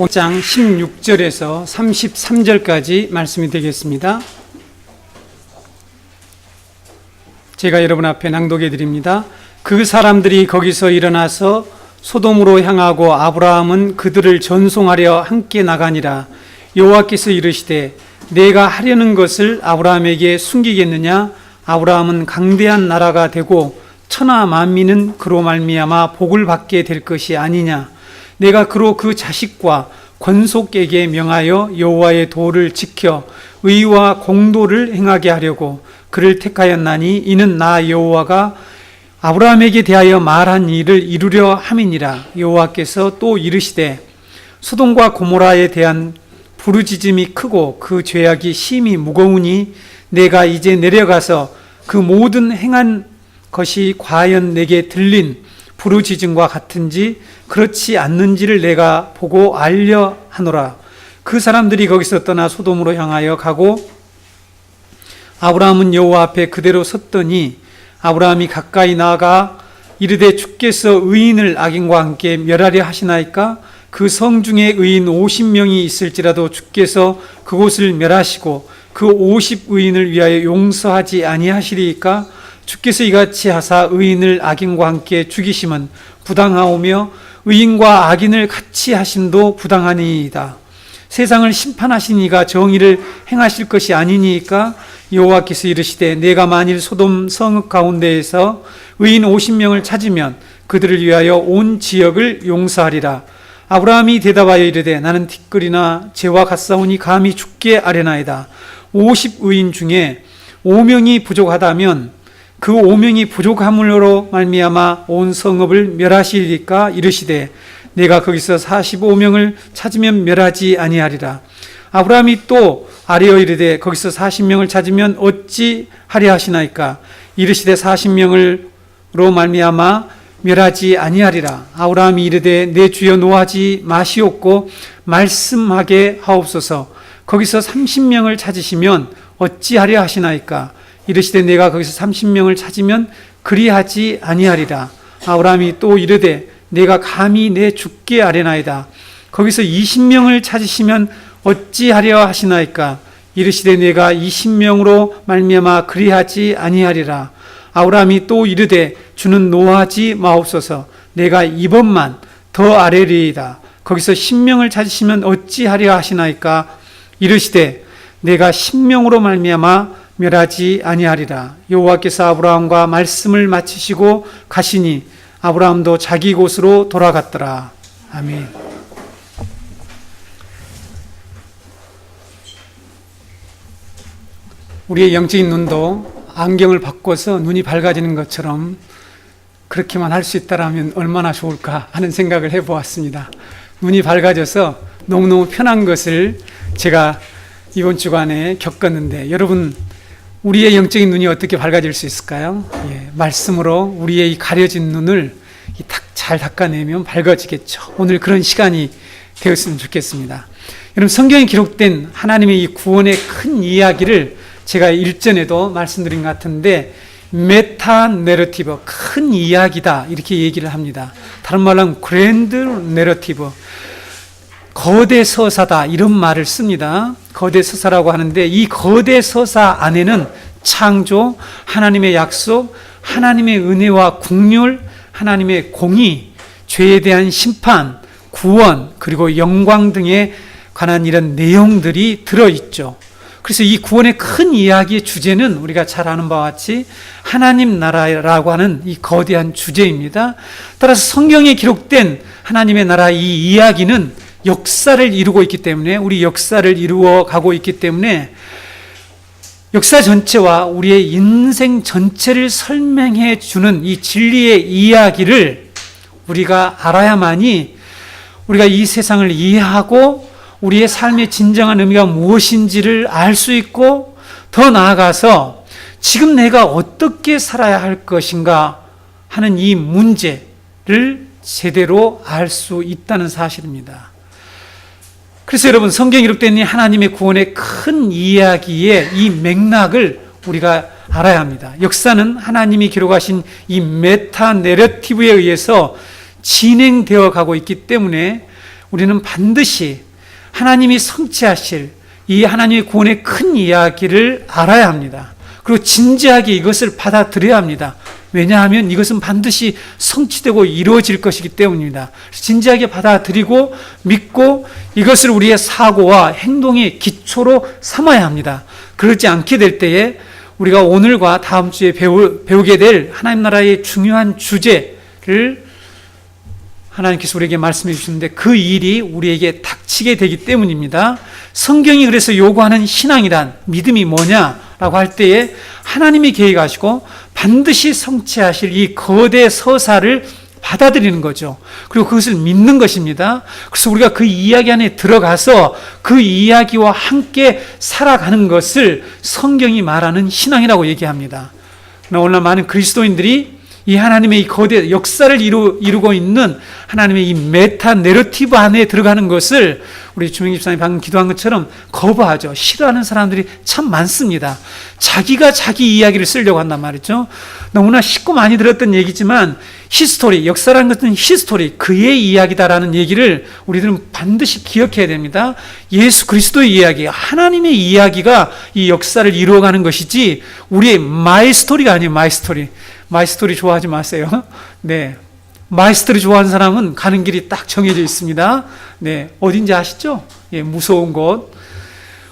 5장 16절에서 33절까지 말씀이 되겠습니다. 제가 여러분 앞에 낭독해 드립니다. 그 사람들이 거기서 일어나서 소돔으로 향하고 아브라함은 그들을 전송하려 함께 나가니라. 여호와께서 이르시되 내가 하려는 것을 아브라함에게 숨기겠느냐? 아브라함은 강대한 나라가 되고 천하 만민은 그로 말미암아 복을 받게 될 것이 아니냐? 내가 그로 그 자식과 권속에게 명하여 여호와의 도를 지켜 의와 공도를 행하게 하려고 그를 택하였나니 이는 나 여호와가 아브라함에게 대하여 말한 일을 이루려 함이니라. 여호와께서 또 이르시되 소돔과 고모라에 대한 부르짖음이 크고 그 죄악이 심히 무거우니 내가 이제 내려가서 그 모든 행한 것이 과연 내게 들린 부르짖음과 같은지 그렇지 않는지를 내가 보고 알려 하노라. 그 사람들이 거기서 떠나 소돔으로 향하여 가고 아브라함은 여호와 앞에 그대로 섰더니 아브라함이 가까이 나아가 이르되 주께서 의인을 악인과 함께 멸하려 하시나이까? 그 성 중에 의인 50명이 있을지라도 주께서 그곳을 멸하시고 그 50의인을 위하여 용서하지 아니하시리이까? 주께서 이같이 하사 의인을 악인과 함께 죽이심은 부당하오며 의인과 악인을 같이 하심도 부당하니이다. 세상을 심판하신 이가 정의를 행하실 것이 아니니까? 여호와께서 이르시되 내가 만일 소돔 성읍 가운데에서 의인 50명을 찾으면 그들을 위하여 온 지역을 용서하리라. 아브라함이 대답하여 이르되 나는 티끌이나 재와 같사오니 감히 죽게 아뢰나이다. 50의인 중에 5명이 부족하다면 그 5명이 부족함으로 말미암아 온 성읍을 멸하시리까? 이르시되 내가 거기서 45명을 찾으면 멸하지 아니하리라. 아브라함이 또 아뢰어 이르되 거기서 40명을 찾으면 어찌 하려 하시나이까? 이르시되 40명으로 말미암아 멸하지 아니하리라. 아브라함이 이르되 내 주여 노하지 마시옵고 말씀하게 하옵소서. 거기서 30명을 찾으시면 어찌 하려 하시나이까? 이르시되 내가 거기서 30명을 찾으면 그리하지 아니하리라. 아브라함이 또 이르되 내가 감히 내 주께 아뢰나이다. 거기서 20명을 찾으시면 어찌하려 하시나이까? 이르시되 내가 20명으로 말미암아 그리하지 아니하리라. 아브라함이 또 이르되 주는 노하지 마옵소서. 내가 이번만 더 아뢰리이다. 거기서 10명을 찾으시면 어찌하려 하시나이까? 이르시되 내가 10명으로 말미암아 멸하지 아니하리라. 여호와께서 아브라함과 말씀을 마치시고 가시니 아브라함도 자기 곳으로 돌아갔더라. 아멘. 우리의 영적인 눈도 안경을 바꿔서 눈이 밝아지는 것처럼 그렇게만 할 수 있다면 얼마나 좋을까 하는 생각을 해보았습니다. 눈이 밝아져서 너무너무 편한 것을 제가 이번 주간에 겪었는데 여러분 우리의 영적인 눈이 어떻게 밝아질 수 있을까요? 말씀으로 우리의 이 가려진 눈을 잘 닦아내면 밝아지겠죠. 오늘 그런 시간이 되었으면 좋겠습니다. 여러분 성경에 기록된 하나님의 이 구원의 큰 이야기를 제가 일전에도 말씀드린 것 같은데 메타 내러티브, 큰 이야기다 이렇게 얘기를 합니다. 다른 말로 하면 그랜드 내러티브, 거대 서사다 이런 말을 씁니다. 거대 서사라고 하는데 이 거대 서사 안에는 창조, 하나님의 약속, 하나님의 은혜와 국률, 하나님의 공의, 죄에 대한 심판, 구원, 그리고 영광 등에 관한 이런 내용들이 들어있죠. 그래서 이 구원의 큰 이야기의 주제는 우리가 잘 아는 바와 같이 하나님 나라라고 하는 이 거대한 주제입니다. 따라서 성경에 기록된 하나님의 나라 이 이야기는 역사를 이루고 있기 때문에 우리 역사를 이루어 가고 있기 때문에 역사 전체와 우리의 인생 전체를 설명해 주는 이 진리의 이야기를 우리가 알아야만이 우리가 이 세상을 이해하고 우리의 삶의 진정한 의미가 무엇인지를 알 수 있고 더 나아가서 지금 내가 어떻게 살아야 할 것인가 하는 이 문제를 제대로 알 수 있다는 사실입니다. 그래서 여러분 성경에 기록된 이 하나님의 구원의 큰 이야기의 이 맥락을 우리가 알아야 합니다. 역사는 하나님이 기록하신 이 메타 내러티브에 의해서 진행되어 가고 있기 때문에 우리는 반드시 하나님이 성취하실 이 하나님의 구원의 큰 이야기를 알아야 합니다. 그리고 진지하게 이것을 받아들여야 합니다. 왜냐하면 이것은 반드시 성취되고 이루어질 것이기 때문입니다. 진지하게 받아들이고 믿고 이것을 우리의 사고와 행동의 기초로 삼아야 합니다. 그렇지 않게 될 때에 우리가 오늘과 다음 주에 배우게 될 하나님 나라의 중요한 주제를 하나님께서 우리에게 말씀해 주시는데 그 일이 우리에게 닥치게 되기 때문입니다. 성경이 그래서 요구하는 신앙이란 믿음이 뭐냐라고 할 때에 하나님이 계획하시고 반드시 성취하실 이 거대 서사를 받아들이는 거죠. 그리고 그것을 믿는 것입니다. 그래서 우리가 그 이야기 안에 들어가서 그 이야기와 함께 살아가는 것을 성경이 말하는 신앙이라고 얘기합니다. 오늘날 많은 그리스도인들이 이 하나님의 이 거대 역사를 이루고 있는 하나님의 이 메타 내러티브 안에 들어가는 것을 우리 주명 집사님 방금 기도한 것처럼 거부하죠. 싫어하는 사람들이 참 많습니다. 자기가 자기 이야기를 쓰려고 한단 말이죠. 너무나 쉽고 많이 들었던 얘기지만 히스토리, 역사라는 것은 히스토리, 그의 이야기다라는 얘기를 우리들은 반드시 기억해야 됩니다. 예수 그리스도의 이야기, 하나님의 이야기가 이 역사를 이루어가는 것이지 우리의 마이 스토리가 아니에요. 마이 스토리. 마이 스토리 좋아하지 마세요. 네. 마이 스토리 좋아하는 사람은 가는 길이 딱 정해져 있습니다. 네. 어딘지 아시죠? 예, 무서운 곳.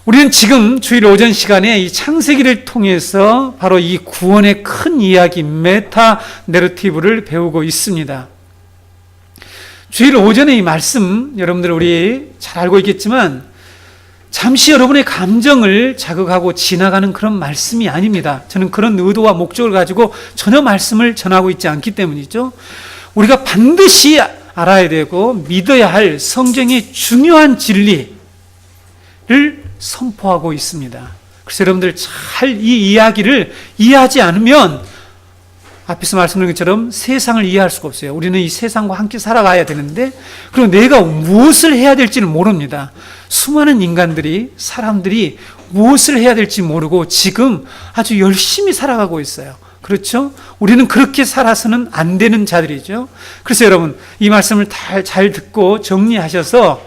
우리는 지금 주일 오전 시간에 이 창세기를 통해서 바로 이 구원의 큰 이야기, 메타 내러티브를 배우고 있습니다. 주일 오전에 이 말씀, 여러분들 우리 잘 알고 있겠지만, 잠시 여러분의 감정을 자극하고 지나가는 그런 말씀이 아닙니다. 저는 그런 의도와 목적을 가지고 전혀 말씀을 전하고 있지 않기 때문이죠. 우리가 반드시 알아야 되고 믿어야 할 성경의 중요한 진리를 선포하고 있습니다. 그래서 여러분들 잘 이 이야기를 이해하지 않으면 앞에서 말씀드린 것처럼 세상을 이해할 수가 없어요. 우리는 이 세상과 함께 살아가야 되는데 그리고 내가 무엇을 해야 될지는 모릅니다. 수많은 인간들이, 사람들이 무엇을 해야 될지 모르고 지금 아주 열심히 살아가고 있어요. 그렇죠? 우리는 그렇게 살아서는 안 되는 자들이죠. 그래서 여러분 이 말씀을 잘 듣고 정리하셔서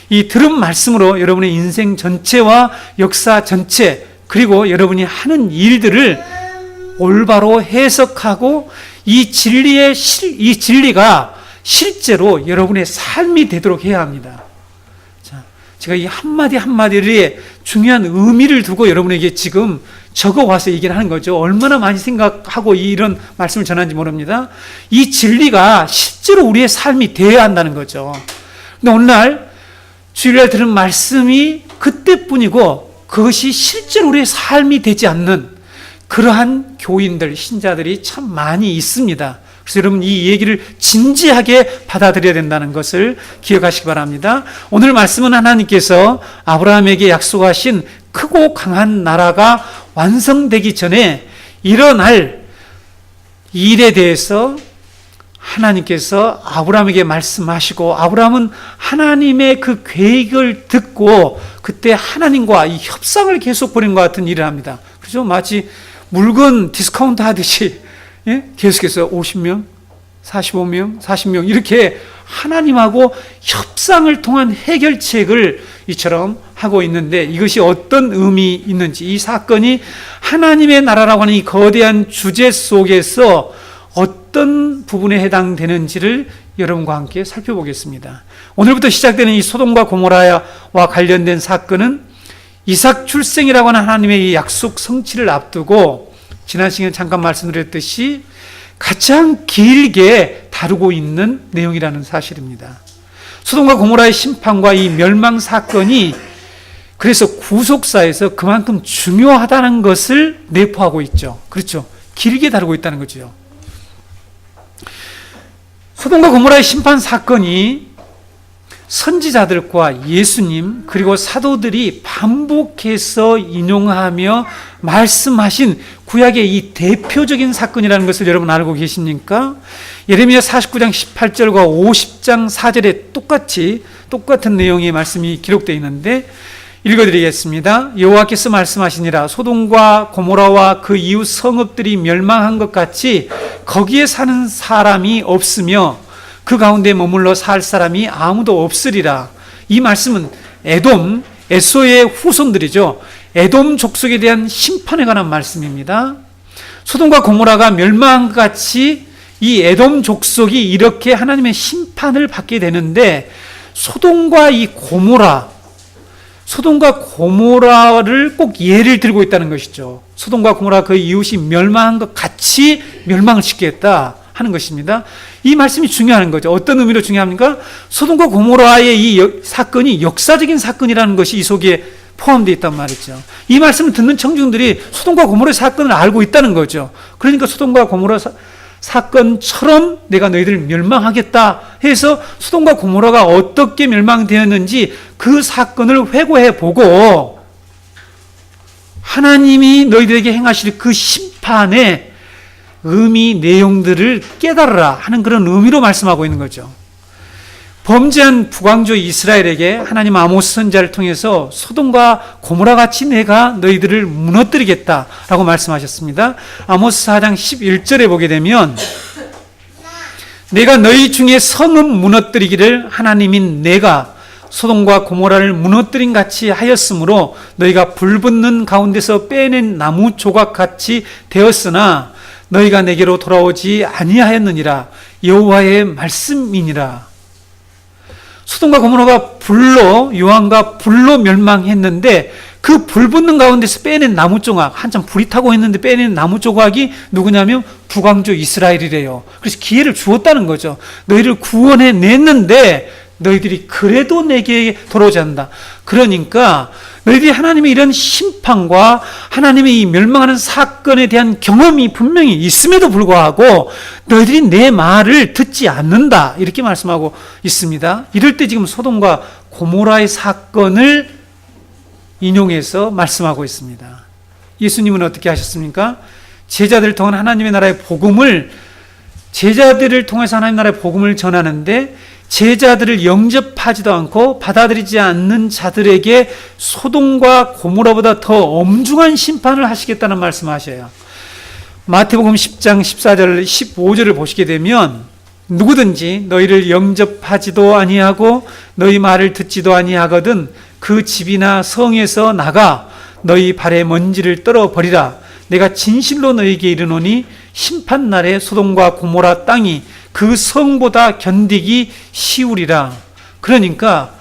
이 들은 말씀으로 여러분의 인생 전체와 역사 전체 그리고 여러분이 하는 일들을 올바로 해석하고 이 진리가 실제로 여러분의 삶이 되도록 해야 합니다. 자, 제가 이 한마디 한마디에 중요한 의미를 두고 여러분에게 지금 적어와서 얘기를 하는 거죠. 얼마나 많이 생각하고 이런 말씀을 전하는지 모릅니다. 이 진리가 실제로 우리의 삶이 되어야 한다는 거죠. 근데 오늘날 주일날 들은 말씀이 그때뿐이고 그것이 실제로 우리의 삶이 되지 않는 그러한 교인들, 신자들이 참 많이 있습니다. 그래서 여러분 이 얘기를 진지하게 받아들여야 된다는 것을 기억하시기 바랍니다. 오늘 말씀은 하나님께서 아브라함에게 약속하신 크고 강한 나라가 완성되기 전에 일어날 일에 대해서 하나님께서 아브라함에게 말씀하시고 아브라함은 하나님의 그 계획을 듣고 그때 하나님과 이 협상을 계속 벌인 것 같은 일을 합니다. 그죠? 마치 물건 디스카운트 하듯이 계속해서 50명, 45명, 40명 이렇게 하나님하고 협상을 통한 해결책을 이처럼 하고 있는데 이것이 어떤 의미 있는지 이 사건이 하나님의 나라라고 하는 이 거대한 주제 속에서 어떤 부분에 해당되는지를 여러분과 함께 살펴보겠습니다. 오늘부터 시작되는 이 소돔과 고모라와 관련된 사건은 이삭 출생이라고 하는 하나님의 이 약속 성취를 앞두고 지난 시간에 잠깐 말씀드렸듯이 가장 길게 다루고 있는 내용이라는 사실입니다. 소돔과 고모라의 심판과 이 멸망 사건이 그래서 구속사에서 그만큼 중요하다는 것을 내포하고 있죠. 그렇죠. 길게 다루고 있다는 거죠. 소돔과 고모라의 심판 사건이 선지자들과 예수님 그리고 사도들이 반복해서 인용하며 말씀하신 구약의 이 대표적인 사건이라는 것을 여러분 알고 계십니까? 예레미야 49장 18절과 50장 4절에 똑같은 내용의 말씀이 기록되어 있는데 읽어드리겠습니다. 여호와께서 말씀하시니라 소돔과 고모라와 그 이웃 성읍들이 멸망한 것 같이 거기에 사는 사람이 없으며 그 가운데 머물러 살 사람이 아무도 없으리라. 이 말씀은 에돔의 후손들이죠. 에돔 족속에 대한 심판에 관한 말씀입니다. 소돔과 고모라가 멸망한 것 같이 이 에돔 족속이 이렇게 하나님의 심판을 받게 되는데, 소돔과 고모라를 꼭 예를 들고 있다는 것이죠. 소돔과 고모라 그 이웃이 멸망한 것 같이 멸망을 시키겠다 하는 것입니다. 이 말씀이 중요한 거죠. 어떤 의미로 중요합니까? 소돔과 고모라의 이 사건이 역사적인 사건이라는 것이 이 속에 포함되어 있단 말이죠. 이 말씀을 듣는 청중들이 소돔과 고모라의 사건을 알고 있다는 거죠. 그러니까 소돔과 고모라 사건처럼 내가 너희들을 멸망하겠다 해서 소돔과 고모라가 어떻게 멸망되었는지 그 사건을 회고해 보고 하나님이 너희들에게 행하실 그 심판의 의미, 내용들을 깨달으라 하는 그런 의미로 말씀하고 있는 거죠. 범죄한 북왕조 이스라엘에게 하나님 아모스 선지자를 통해서 소돔과 고모라 같이 내가 너희들을 무너뜨리겠다라고 말씀하셨습니다. 아모스 4장 11절에 보게 되면 내가 너희 중에 성읍 무너뜨리기를 하나님인 내가 소돔과 고모라를 무너뜨린 같이 하였으므로 너희가 불붙는 가운데서 빼낸 나무 조각같이 되었으나 너희가 내게로 돌아오지 아니하였느니라. 여호와의 말씀이니라. 소돔과 고모라가 유황과 불로 멸망했는데 그 불붙는 가운데서 빼낸 나무 조각, 한참 불이 타고 있는데 빼낸 나무 조각이 누구냐면 북왕조 이스라엘이래요. 그래서 기회를 주었다는 거죠. 너희를 구원해냈는데 너희들이 그래도 내게 돌아오지 않는다. 그러니까 너희들이 하나님의 이런 심판과 하나님의 이 멸망하는 사건에 대한 경험이 분명히 있음에도 불구하고 너희들이 내 말을 듣지 않는다, 이렇게 말씀하고 있습니다. 이럴 때 지금 소돔과 고모라의 사건을 인용해서 말씀하고 있습니다. 예수님은 어떻게 하셨습니까? 제자들을 통한 하나님의 나라의 복음을, 제자들을 통해서 하나님의 나라의 복음을 전하는데 제자들을 영접하지도 않고 받아들이지 않는 자들에게 소돔과 고모라보다 더 엄중한 심판을 하시겠다는 말씀하셔요. 마태복음 10장 14절 15절을 보시게 되면 누구든지 너희를 영접하지도 아니하고 너희 말을 듣지도 아니하거든 그 집이나 성에서 나가 너희 발에 먼지를 떨어버리라. 내가 진실로 너희에게 이르노니 심판날에 소돔과 고모라 땅이 그 성보다 견디기 쉬우리라. 그러니까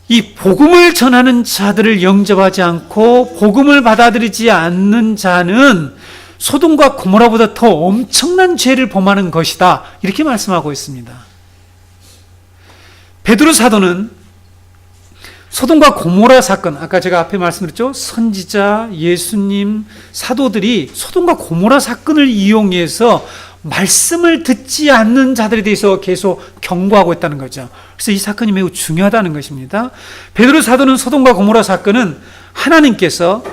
이 복음을 전하는 자들을 영접하지 않고 복음을 받아들이지 않는 자는 소돔과 고모라보다 더 엄청난 죄를 범하는 것이다, 이렇게 말씀하고 있습니다. 베드로 사도는 소돔과 고모라 사건, 아까 제가 앞에 말씀드렸죠. 선지자, 예수님, 사도들이 소돔과 고모라 사건을 이용해서 말씀을 듣지 않는 자들에 대해서 계속 경고하고 있다는 거죠. 그래서 이 사건이 매우 중요하다는 것입니다. 베드로 사도는 소돔과 고모라 사건은 하나님께서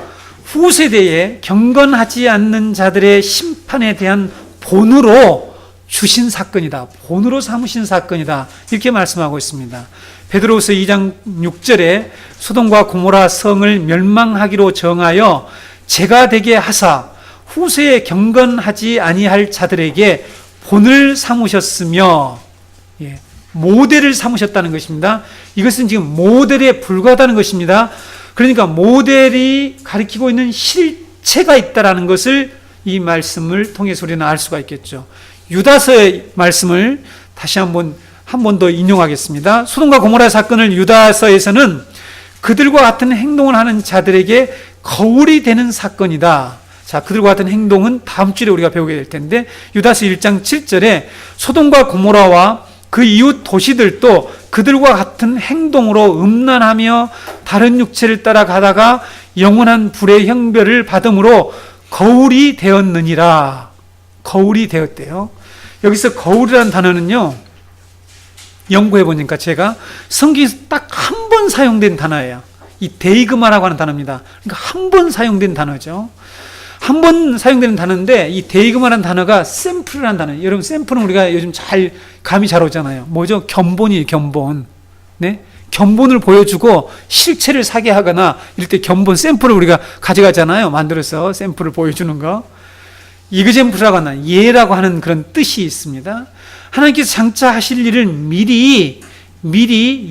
후세대에 경건하지 않는 자들의 심판에 대한 본으로 주신 사건이다, 본으로 삼으신 사건이다, 이렇게 말씀하고 있습니다. 베드로후서 2장 6절에 소돔과 고모라 성을 멸망하기로 정하여 제가 되게 하사 후세에 경건하지 아니할 자들에게 본을 삼으셨으며, 모델을 삼으셨다는 것입니다. 이것은 지금 모델에 불과하다는 것입니다. 그러니까 모델이 가리키고 있는 실체가 있다는 것을 이 말씀을 통해서 우리는 알 수가 있겠죠. 유다서의 말씀을 다시 한 번 더 인용하겠습니다. 소돔과 고모라 사건을 유다서에서는 그들과 같은 행동을 하는 자들에게 거울이 되는 사건이다. 자, 그들과 같은 행동은 다음 주에 우리가 배우게 될 텐데, 유다서 1장 7절에 소돔과 고모라와 그 이웃 도시들도 그들과 같은 행동으로 음란하며 다른 육체를 따라가다가 영원한 불의 형벌을 받음으로 거울이 되었느니라. 거울이 되었대요. 여기서 거울이라는 단어는요, 연구해 보니까 제가 성경에서 딱 한 번 사용된 단어예요. 이 데이그마라고 하는 단어입니다. 그러니까 한 번 사용된 단어죠. 한 번 사용되는 단어인데, 이 데이그마라는 단어가 샘플이라는 단어예요. 여러분, 샘플은 우리가 요즘 감이 잘 오잖아요. 뭐죠? 견본이에요, 견본. 네? 견본을 보여주고 실체를 사게 하거나 이럴 때 견본 샘플을 우리가 가져가잖아요. 만들어서 샘플을 보여주는 거. 이그젠플이라고 하는, 예라고 하는 그런 뜻이 있습니다. 하나님께서 장차 하실 일을 미리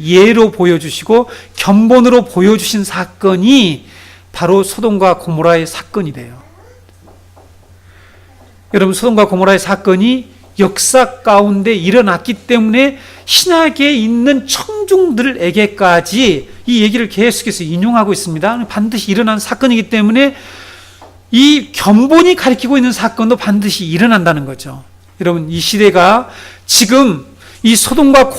예로 보여주시고 견본으로 보여주신 사건이 바로 소돔과 고모라의 사건이래요. 여러분, 소돔과 고모라의 사건이 역사 가운데 일어났기 때문에 신약에 있는 청중들에게까지 이 얘기를 계속해서 인용하고 있습니다. 반드시 일어난 사건이기 때문에 이 견본이 가리키고 있는 사건도 반드시 일어난다는 거죠. 여러분, 이 시대가 지금 이 소돔과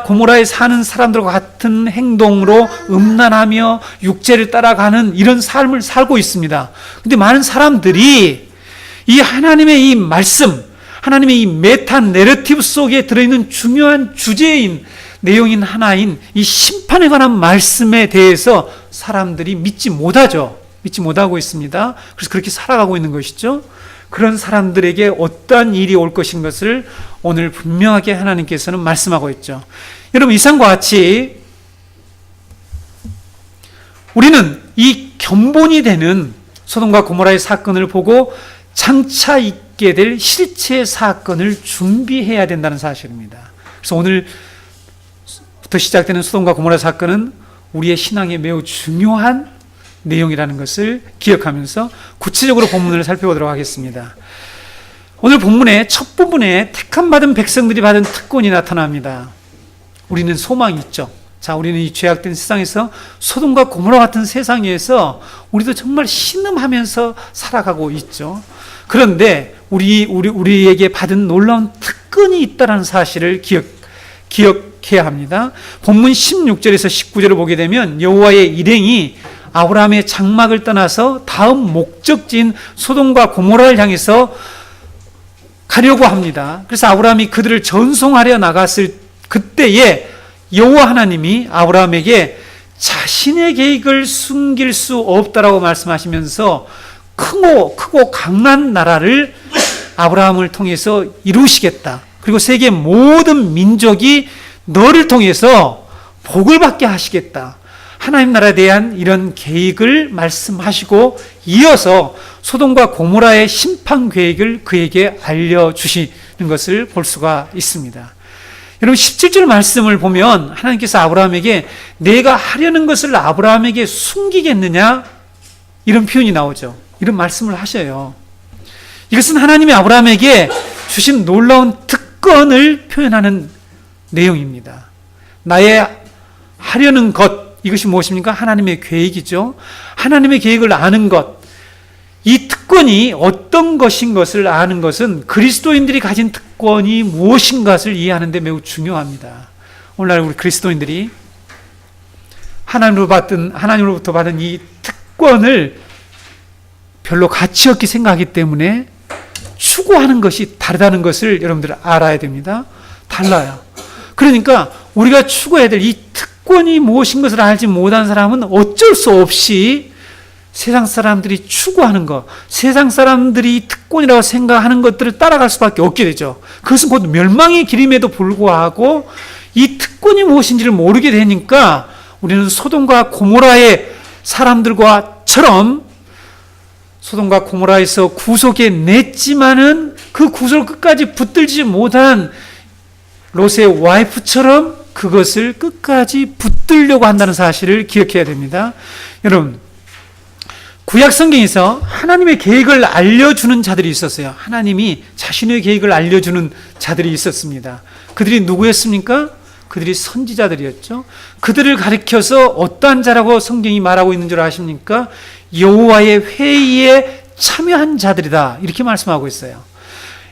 고모라에 사는 사람들과 같은 행동으로 음란하며 육체를 따라가는 이런 삶을 살고 있습니다. 근데 많은 사람들이 이 하나님의 이 말씀, 하나님의 이 메타 내러티브 속에 들어있는 중요한 주제인 내용인 하나인 이 심판에 관한 말씀에 대해서 사람들이 믿지 못하죠. 믿지 못하고 있습니다. 그래서 그렇게 살아가고 있는 것이죠. 그런 사람들에게 어떠한 일이 올 것인 것을 오늘 분명하게 하나님께서는 말씀하고 있죠. 여러분, 이상과 같이 우리는 이 견본이 되는 소돔과 고모라의 사건을 보고 장차 있게 될 실체 사건을 준비해야 된다는 사실입니다. 그래서 오늘부터 시작되는 소돔과 고모라 사건은 우리의 신앙에 매우 중요한 내용이라는 것을 기억하면서 구체적으로 본문을 살펴보도록 하겠습니다. 오늘 본문의 첫 부분에 택함 받은 백성들이 받은 특권이 나타납니다. 우리는 소망이 있죠. 자, 우리는 이 죄악된 세상에서 소돔과 고모라 같은 세상에서 우리도 정말 신음하면서 살아가고 있죠. 그런데 우리에게 받은 놀라운 특권이 있다는 사실을 기억해야 합니다. 본문 16절에서 19절을 보게 되면 여호와의 일행이 아브라함의 장막을 떠나서 다음 목적지인 소돔과 고모라를 향해서 가려고 합니다. 그래서 아브라함이 그들을 전송하려 나갔을 그때에 여호와 하나님이 아브라함에게 자신의 계획을 숨길 수 없다라고 말씀하시면서 크고 강한 나라를 아브라함을 통해서 이루시겠다. 그리고 세계 모든 민족이 너를 통해서 복을 받게 하시겠다. 하나님 나라에 대한 이런 계획을 말씀하시고 이어서 소돔과 고모라의 심판 계획을 그에게 알려주시는 것을 볼 수가 있습니다. 여러분, 17절 말씀을 보면 하나님께서 아브라함에게 내가 하려는 것을 아브라함에게 숨기겠느냐? 이런 표현이 나오죠. 이런 말씀을 하셔요. 이것은 하나님이 아브라함에게 주신 놀라운 특권을 표현하는 내용입니다. 나의 하려는 것, 이것이 무엇입니까? 하나님의 계획이죠. 하나님의 계획을 아는 것, 이 특권이 어떤 것인 것을 아는 것은 그리스도인들이 가진 특권이 무엇인가를 이해하는 데 매우 중요합니다. 오늘날 우리 그리스도인들이 하나님으로부터 받은 이 특권을 별로 가치 없게 생각하기 때문에 추구하는 것이 다르다는 것을 여러분들 알아야 됩니다. 달라요. 그러니까 우리가 추구해야 될 이 특권이 무엇인 것을 알지 못한 사람은 어쩔 수 없이 세상 사람들이 추구하는 것, 세상 사람들이 특권이라고 생각하는 것들을 따라갈 수밖에 없게 되죠. 그것은 곧 멸망의 길임에도 불구하고 이 특권이 무엇인지를 모르게 되니까 우리는 소돔과 고모라의 사람들과처럼 소돔과 고모라에서 구속해 냈지만은 그 구속을 끝까지 붙들지 못한 롯의 와이프처럼 그것을 끝까지 붙들려고 한다는 사실을 기억해야 됩니다. 여러분, 구약 성경에서 하나님의 계획을 알려주는 자들이 있었어요. 하나님이 자신의 계획을 알려주는 자들이 있었습니다. 그들이 누구였습니까? 그들이 선지자들이었죠. 그들을 가리켜서 어떠한 자라고 성경이 말하고 있는 줄 아십니까? 여호와의 회의에 참여한 자들이다, 이렇게 말씀하고 있어요.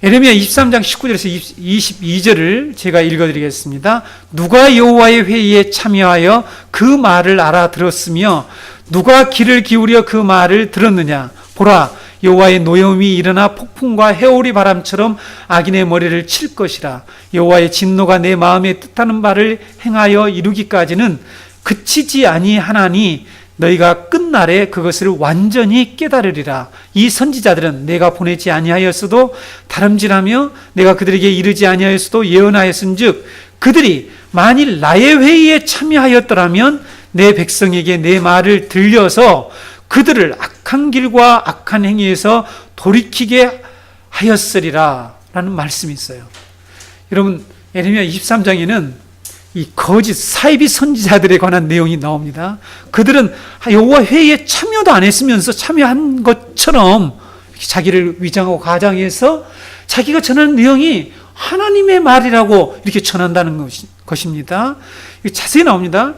에레미야 23장 19절에서 22절을 제가 읽어드리겠습니다. 누가 여호와의 회의에 참여하여 그 말을 알아들었으며 누가 귀를 기울여 그 말을 들었느냐? 보라, 여호와의 노여움이 일어나 폭풍과 해오리 바람처럼 악인의 머리를 칠 것이라. 여호와의 진노가 내 마음에 뜻하는 바를 행하여 이루기까지는 그치지 아니하나니 너희가 끝날에 그것을 완전히 깨달으리라. 이 선지자들은 내가 보내지 아니하였어도 다름질하며 내가 그들에게 이르지 아니하였어도 예언하였은즉 그들이 만일 나의 회의에 참여하였더라면 내 백성에게 내 말을 들려서 그들을 악한 길과 악한 행위에서 돌이키게 하였으리라 라는 말씀이 있어요. 여러분, 예레미야 23장에는 이 거짓 사이비 선지자들에 관한 내용이 나옵니다. 그들은 여호와 회의에 참여도 안 했으면서 참여한 것처럼 자기를 위장하고 가장해서 자기가 전하는 내용이 하나님의 말이라고 이렇게 전한다는 것입니다. 자세히 나옵니다.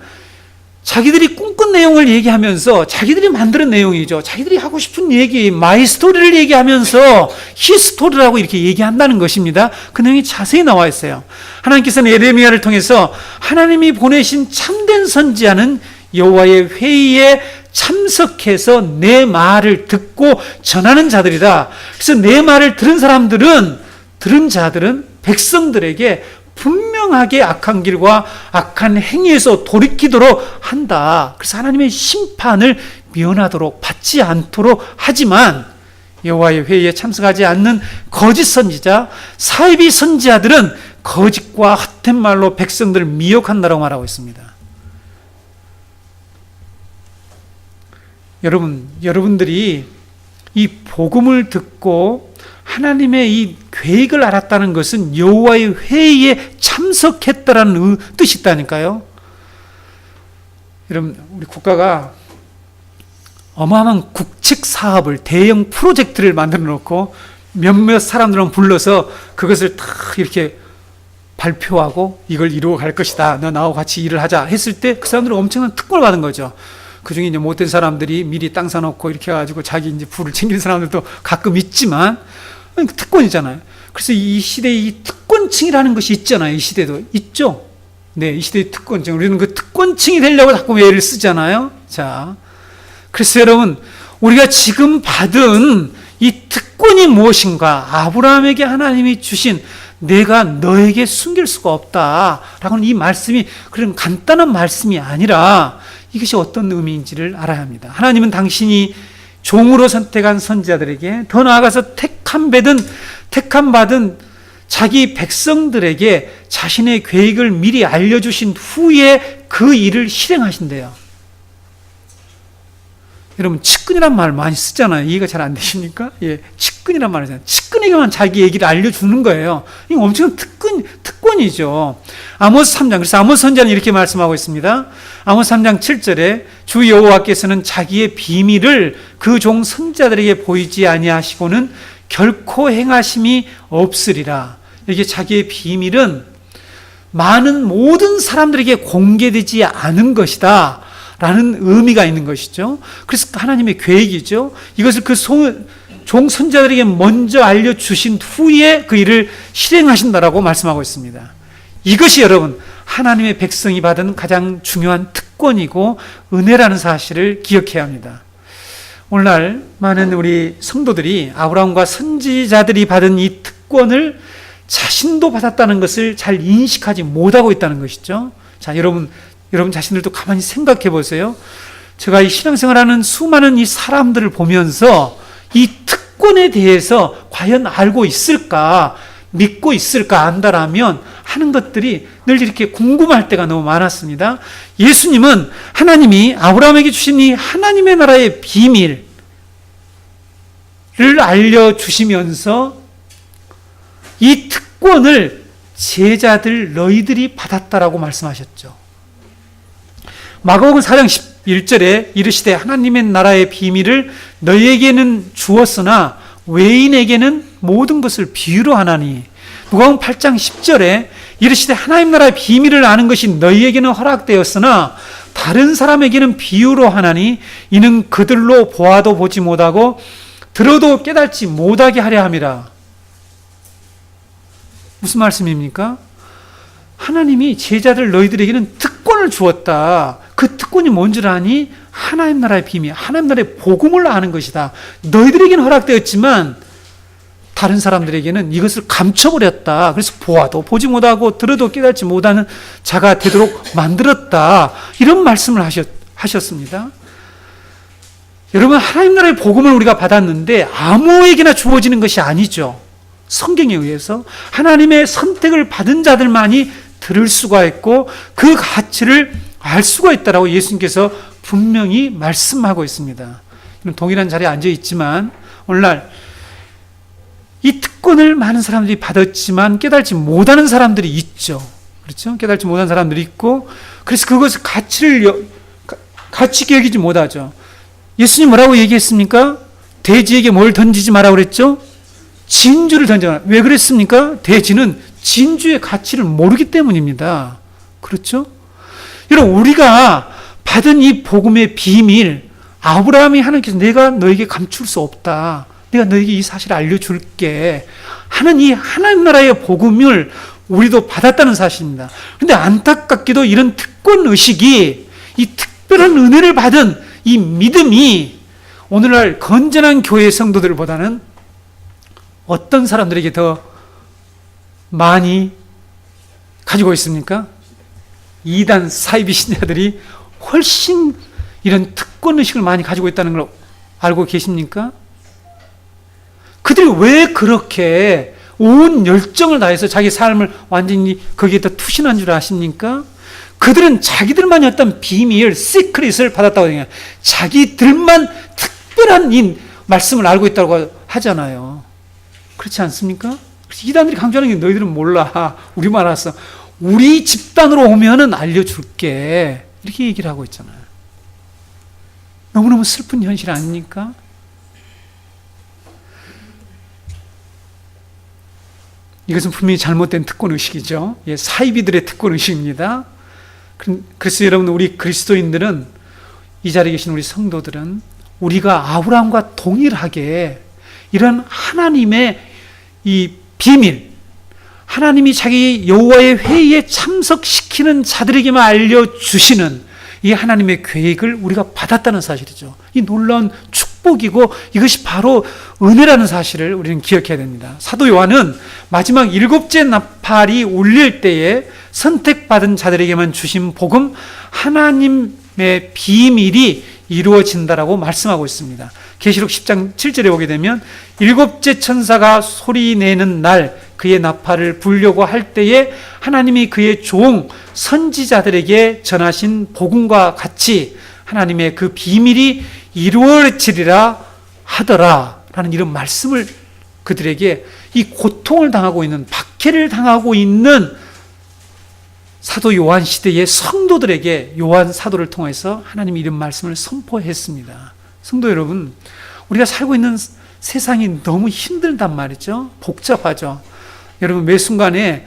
자기들이 꿈꾼 내용을 얘기하면서 자기들이 만드는 내용이죠. 자기들이 하고 싶은 얘기, 마이 스토리를 얘기하면서 히스토리라고 이렇게 얘기한다는 것입니다. 그 내용이 자세히 나와 있어요. 하나님께서는 예레미야를 통해서 하나님이 보내신 참된 선지자는 여호와의 회의에 참석해서 내 말을 듣고 전하는 자들이다. 그래서 내 말을 들은 자들은 백성들에게 분명하게 악한 길과 악한 행위에서 돌이키도록 한다. 그래서 하나님의 심판을 면하도록 받지 않도록 하지만 여호와의 회의에 참석하지 않는 거짓 선지자, 사이비 선지자들은 거짓과 헛된 말로 백성들을 미혹한다고 말하고 있습니다. 여러분들이 이 복음을 듣고 하나님의 이 계획을 알았다는 것은 여호와의 회의에 참석했다라는 뜻이 있다니까요. 여러분, 우리 국가가 어마어마한 국책 사업을, 대형 프로젝트를 만들어 놓고 몇몇 사람들만 불러서 그것을 다 이렇게 발표하고 이걸 이루어 갈 것이다. 너 나하고 같이 일을 하자 했을 때 그 사람들은 엄청난 특권을 받은 거죠. 그 중에 이제 못된 사람들이 미리 땅 사놓고 이렇게 해가지고 자기 이제 부를 챙기는 사람들도 가끔 있지만 특권이잖아요. 그래서 이 시대에 이 특권층이라는 것이 있잖아요. 이 시대도 있죠. 네, 이 시대의 특권층. 우리는 그 특권층이 되려고 자꾸 예를 쓰잖아요. 자, 그래서 여러분, 우리가 지금 받은 이 특권이 무엇인가? 아브라함에게 하나님이 주신 내가 너에게 숨길 수가 없다라고는 이 말씀이 그런 간단한 말씀이 아니라 이것이 어떤 의미인지를 알아야 합니다. 하나님은 당신이 종으로 선택한 선지자들에게, 더 나아가서 택함받은 자기 백성들에게 자신의 계획을 미리 알려주신 후에 그 일을 실행하신대요. 여러분, 측근이란 말 많이 쓰잖아요. 이해가 잘 안 되십니까? 예, 측근이란 말이잖아요. 측근에게만 자기 얘기를 알려주는 거예요. 이거 엄청난 특권이죠. 아모스 3장, 그래서 아모스 선지자는 이렇게 말씀하고 있습니다. 아모스 3장 7절에 주 여호와께서는 자기의 비밀을 그 종 선지자들에게 보이지 아니하시고는 결코 행하심이 없으리라. 이게 자기의 비밀은 모든 사람들에게 공개되지 않은 것이다 라는 의미가 있는 것이죠. 그래서 하나님의 계획이죠. 이것을 그 종 선지자들에게 먼저 알려주신 후에 그 일을 실행하신다라고 말씀하고 있습니다. 이것이 여러분, 하나님의 백성이 받은 가장 중요한 특권이고 은혜라는 사실을 기억해야 합니다. 오늘날 많은 우리 성도들이 아브라함과 선지자들이 받은 이 특권을 자신도 받았다는 것을 잘 인식하지 못하고 있다는 것이죠. 자, 여러분 자신들도 가만히 생각해 보세요. 제가 이 신앙생활하는 수많은 이 사람들을 보면서 이 특권에 대해서 과연 알고 있을까, 믿고 있을까 안다라면 하는 것들이 늘 이렇게 궁금할 때가 너무 많았습니다. 예수님은 하나님이 아브라함에게 주신 이 하나님의 나라의 비밀을 알려주시면서 이 특권을 제자들 너희들이 받았다라고 말씀하셨죠. 마가복음 4장 11절에 이르시되 하나님의 나라의 비밀을 너희에게는 주었으나 외인에게는 모든 것을 비유로 하나니. 누가복음 8장 10절에 이르시되 하나님 나라의 비밀을 아는 것이 너희에게는 허락되었으나 다른 사람에게는 비유로 하나니 이는 그들로 보아도 보지 못하고 들어도 깨닫지 못하게 하려 함이라. 무슨 말씀입니까? 하나님이 제자들 너희들에게는 특권을 주었다. 그 특권이 뭔 줄 아니? 하나님 나라의 비밀, 하나님 나라의 복음을 아는 것이다. 너희들에게는 허락되었지만 다른 사람들에게는 이것을 감춰버렸다. 그래서 보아도 보지 못하고 들어도 깨닫지 못하는 자가 되도록 만들었다. 이런 말씀을 하셨습니다. 여러분, 하나님 나라의 복음을 우리가 받았는데 아무에게나 주어지는 것이 아니죠. 성경에 의해서 하나님의 선택을 받은 자들만이 들을 수가 있고 그 가치를 알 수가 있다라고 예수님께서 분명히 말씀하고 있습니다. 동일한 자리에 앉아 있지만 오늘날 이 특권을 많은 사람들이 받았지만 깨달지 못하는 사람들이 있죠. 그렇죠? 깨달지 못한 사람들이 있고, 그래서 그것을 가치 있게 여기지 못하죠. 예수님 뭐라고 얘기했습니까? 돼지에게 뭘 던지지 마라 그랬죠? 진주를 던져라. 왜 그랬습니까? 돼지는 진주의 가치를 모르기 때문입니다. 그렇죠? 여러분, 우리가 받은 이 복음의 비밀, 아브라함이 하나님께서 내가 너에게 감출 수 없다, 내가 너에게 이 사실을 알려줄게 하는 이 하나님 나라의 복음을 우리도 받았다는 사실입니다. 그런데 안타깝게도 이런 특권의식이, 이 특별한 은혜를 받은 이 믿음이 오늘날 건전한 교회 성도들보다는 어떤 사람들에게 더 많이 가지고 있습니까? 이단 사이비 신자들이 훨씬 이런 특권의식을 많이 가지고 있다는 걸 알고 계십니까? 그들이 왜 그렇게 온 열정을 다해서 자기 삶을 완전히 거기에다 투신한 줄 아십니까? 그들은 자기들만이 어떤 비밀, 시크릿을 받았다고 해요. 자기들만 특별한 이 말씀을 알고 있다고 하잖아요. 그렇지 않습니까? 이단들이 강조하는 게 너희들은 몰라. 우리만 알았어. 우리 집단으로 오면은 알려줄게. 이렇게 얘기를 하고 있잖아요. 너무너무 슬픈 현실 아닙니까? 이것은 분명히 잘못된 특권의식이죠. 예, 사이비들의 특권의식입니다. 그래서 여러분, 우리 그리스도인들은, 이 자리에 계신 우리 성도들은 우리가 아브라함과 동일하게 이런 하나님의 이 비밀, 하나님이 자기 여호와의 회의에 참석시키는 자들에게만 알려주시는 이 하나님의 계획을 우리가 받았다는 사실이죠. 이 놀라운 축복이고 이것이 바로 은혜라는 사실을 우리는 기억해야 됩니다. 사도 요한은 마지막 7째 나팔이 울릴 때에 선택받은 자들에게만 주신 복음, 하나님의 비밀이 이루어진다라고 말씀하고 있습니다. 계시록 10장 7절에 보게 되면 7째 천사가 소리내는 날 그의 나팔을 불려고 할 때에 하나님이 그의 종 선지자들에게 전하신 복음과 같이 하나님의 그 비밀이 이루어지리라 하더라 라는 이런 말씀을 그들에게, 이 고통을 당하고 있는, 박해를 당하고 있는 사도 요한 시대의 성도들에게 요한 사도를 통해서 하나님이 이런 말씀을 선포했습니다. 성도 여러분, 우리가 살고 있는 세상이 너무 힘들단 말이죠. 복잡하죠. 여러분, 매 순간에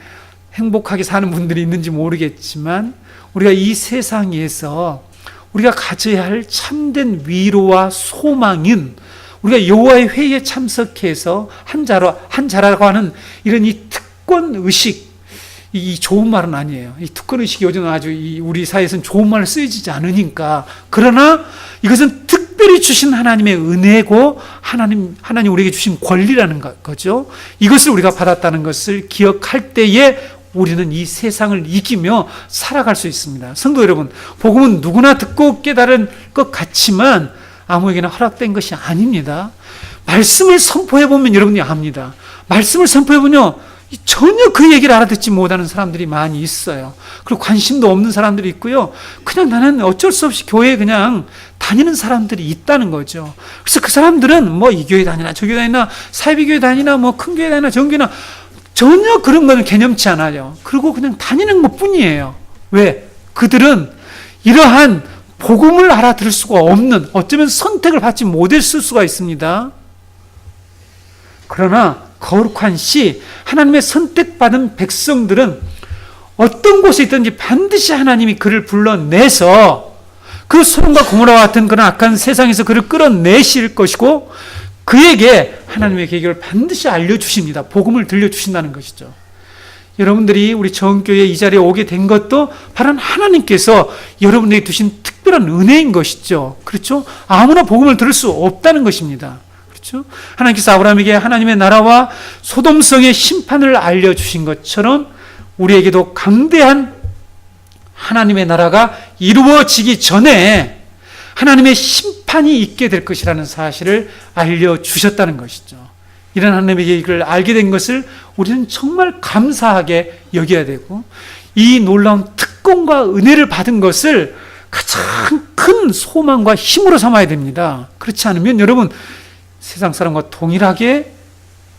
행복하게 사는 분들이 있는지 모르겠지만 우리가 이 세상에서 우리가 가져야 할 참된 위로와 소망은 우리가 여호와의 회의에 참석해서 한 자라고 하는 이런 이 특권 의식, 이 좋은 말은 아니에요. 이 특권 의식이 요즘 아주 우리 사회에서는 좋은 말을 쓰여지지 않으니까. 그러나 이것은 특별히 주신 하나님의 은혜고 하나님 우리에게 주신 권리라는 거죠. 이것을 우리가 받았다는 것을 기억할 때에 우리는 이 세상을 이기며 살아갈 수 있습니다. 성도 여러분, 복음은 누구나 듣고 깨달은 것 같지만 아무에게나 허락된 것이 아닙니다. 말씀을 선포해보면 여러분이 압니다. 말씀을 선포해보면 전혀 그 얘기를 알아듣지 못하는 사람들이 많이 있어요. 그리고 관심도 없는 사람들이 있고요. 그냥 나는 어쩔 수 없이 교회에 그냥 다니는 사람들이 있다는 거죠. 그래서 그 사람들은 뭐 이 교회 다니나 저 교회 다니나 사이비 교회 다니나 뭐 큰 교회 다니나 전 교회나 전혀 그런 거는 개념치 않아요. 그리고 그냥 다니는 것 뿐이에요. 왜? 그들은 이러한 복음을 알아들을 수가 없는, 어쩌면 선택을 받지 못했을 수가 있습니다. 그러나 거룩한 시, 하나님의 선택받은 백성들은 어떤 곳에 있든지 반드시 하나님이 그를 불러내서 그 소돔과 고모라와 같은 그런 악한 세상에서 그를 끌어내실 것이고 그에게 하나님의 계획을 반드시 알려주십니다. 복음을 들려주신다는 것이죠. 여러분들이 우리 정교회 이 자리에 오게 된 것도 바로 하나님께서 여러분에게 두신 특별한 은혜인 것이죠. 그렇죠? 아무나 복음을 들을 수 없다는 것입니다. 그렇죠? 하나님께서 아브라함에게 하나님의 나라와 소돔성의 심판을 알려주신 것처럼 우리에게도 강대한 하나님의 나라가 이루어지기 전에 하나님의 심판이 있게 될 것이라는 사실을 알려주셨다는 것이죠. 이런 하나님의 계획을 알게 된 것을 우리는 정말 감사하게 여겨야 되고, 이 놀라운 특권과 은혜를 받은 것을 가장 큰 소망과 힘으로 삼아야 됩니다. 그렇지 않으면 여러분, 세상 사람과 동일하게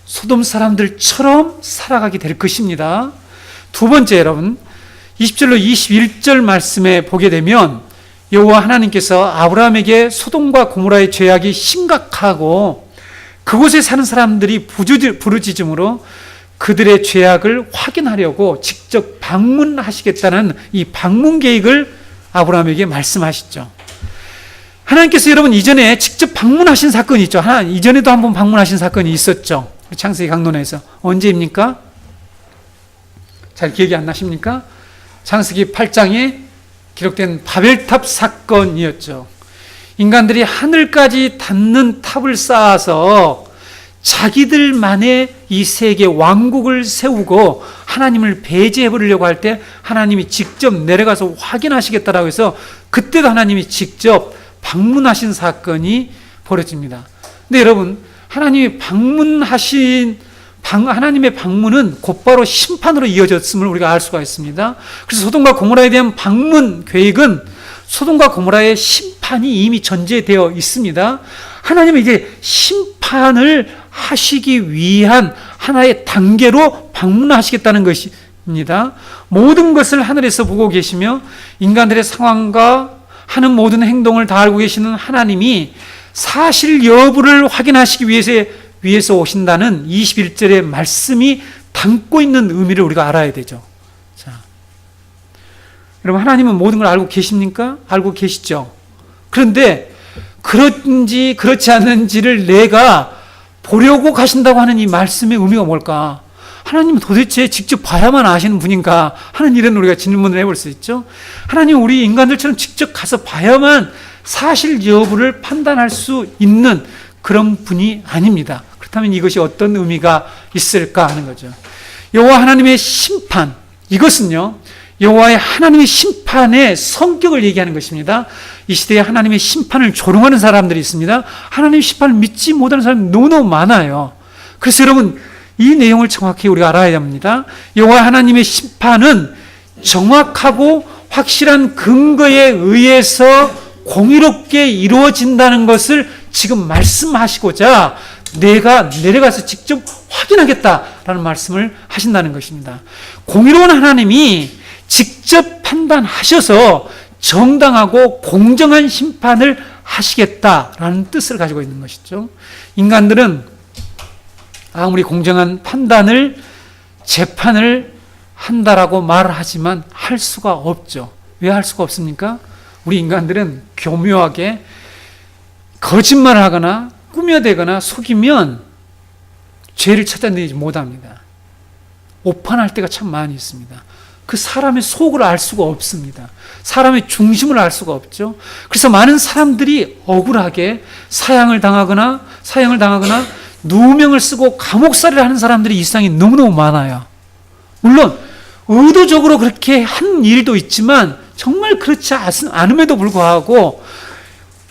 소돔 사람들처럼 살아가게 될 것입니다. 두 번째, 여러분 20절로 21절 말씀에 보게 되면 여호와 하나님께서 아브라함에게 소돔과 고모라의 죄악이 심각하고 그곳에 사는 사람들이 부르짖음으로 그들의 죄악을 확인하려고 직접 방문하시겠다는 이 방문 계획을 아브라함에게 말씀하시죠. 하나님께서 여러분 이전에 직접 방문하신 사건이 있죠. 이전에도 한번 방문하신 사건이 있었죠. 창세기 강론에서. 언제입니까? 잘 기억이 안 나십니까? 창세기 8장에 기록된 바벨탑 사건이었죠. 인간들이 하늘까지 닿는 탑을 쌓아서 자기들만의 이 세계 왕국을 세우고 하나님을 배제해버리려고 할 때 하나님이 직접 내려가서 확인하시겠다라고 해서 그때도 하나님이 직접 방문하신 사건이 벌어집니다. 근데 여러분, 하나님의 방문은 곧바로 심판으로 이어졌음을 우리가 알 수가 있습니다. 그래서 소돔과 고모라에 대한 방문 계획은 소돔과 고모라의 심판이 이미 전제되어 있습니다. 하나님은 이제 심판을 하시기 위한 하나의 단계로 방문하시겠다는 것입니다. 모든 것을 하늘에서 보고 계시며 인간들의 상황과 하는 모든 행동을 다 알고 계시는 하나님이 사실 여부를 확인하시기 위해서 오신다는 21절의 말씀이 담고 있는 의미를 우리가 알아야 되죠. 자, 여러분, 하나님은 모든 걸 알고 계십니까? 알고 계시죠. 그런데 그런지 그렇지 않은지를 내가 보려고 가신다고 하는 이 말씀의 의미가 뭘까? 하나님은 도대체 직접 봐야만 아시는 분인가 하는 일은 우리가 질문을 해볼 수 있죠. 하나님은 우리 인간들처럼 직접 가서 봐야만 사실 여부를 판단할 수 있는 그런 분이 아닙니다. 그렇다면 이것이 어떤 의미가 있을까 하는 거죠. 여호와 하나님의 심판, 이것은요 여호와의 하나님의 심판의 성격을 얘기하는 것입니다. 이 시대에 하나님의 심판을 조롱하는 사람들이 있습니다. 하나님의 심판을 믿지 못하는 사람이 너무너무 많아요. 그래서 여러분, 이 내용을 정확히 우리가 알아야 합니다. 여호와 하나님의 심판은 정확하고 확실한 근거에 의해서 공의롭게 이루어진다는 것을 지금 말씀하시고자 내가 내려가서 직접 확인하겠다라는 말씀을 하신다는 것입니다. 공의로운 하나님이 직접 판단하셔서 정당하고 공정한 심판을 하시겠다라는 뜻을 가지고 있는 것이죠. 인간들은 아무리 공정한 판단을, 재판을 한다라고 말을 하지만 할 수가 없죠. 왜 할 수가 없습니까? 우리 인간들은 교묘하게 거짓말을 하거나 꾸며대거나 속이면 죄를 찾아내지 못합니다. 오판할 때가 참 많이 있습니다. 그 사람의 속을 알 수가 없습니다. 사람의 중심을 알 수가 없죠. 그래서 많은 사람들이 억울하게 사형을 당하거나 누명을 쓰고 감옥살이를 하는 사람들이 이 세상에 너무너무 많아요. 물론 의도적으로 그렇게 한 일도 있지만 정말 그렇지 않음에도 불구하고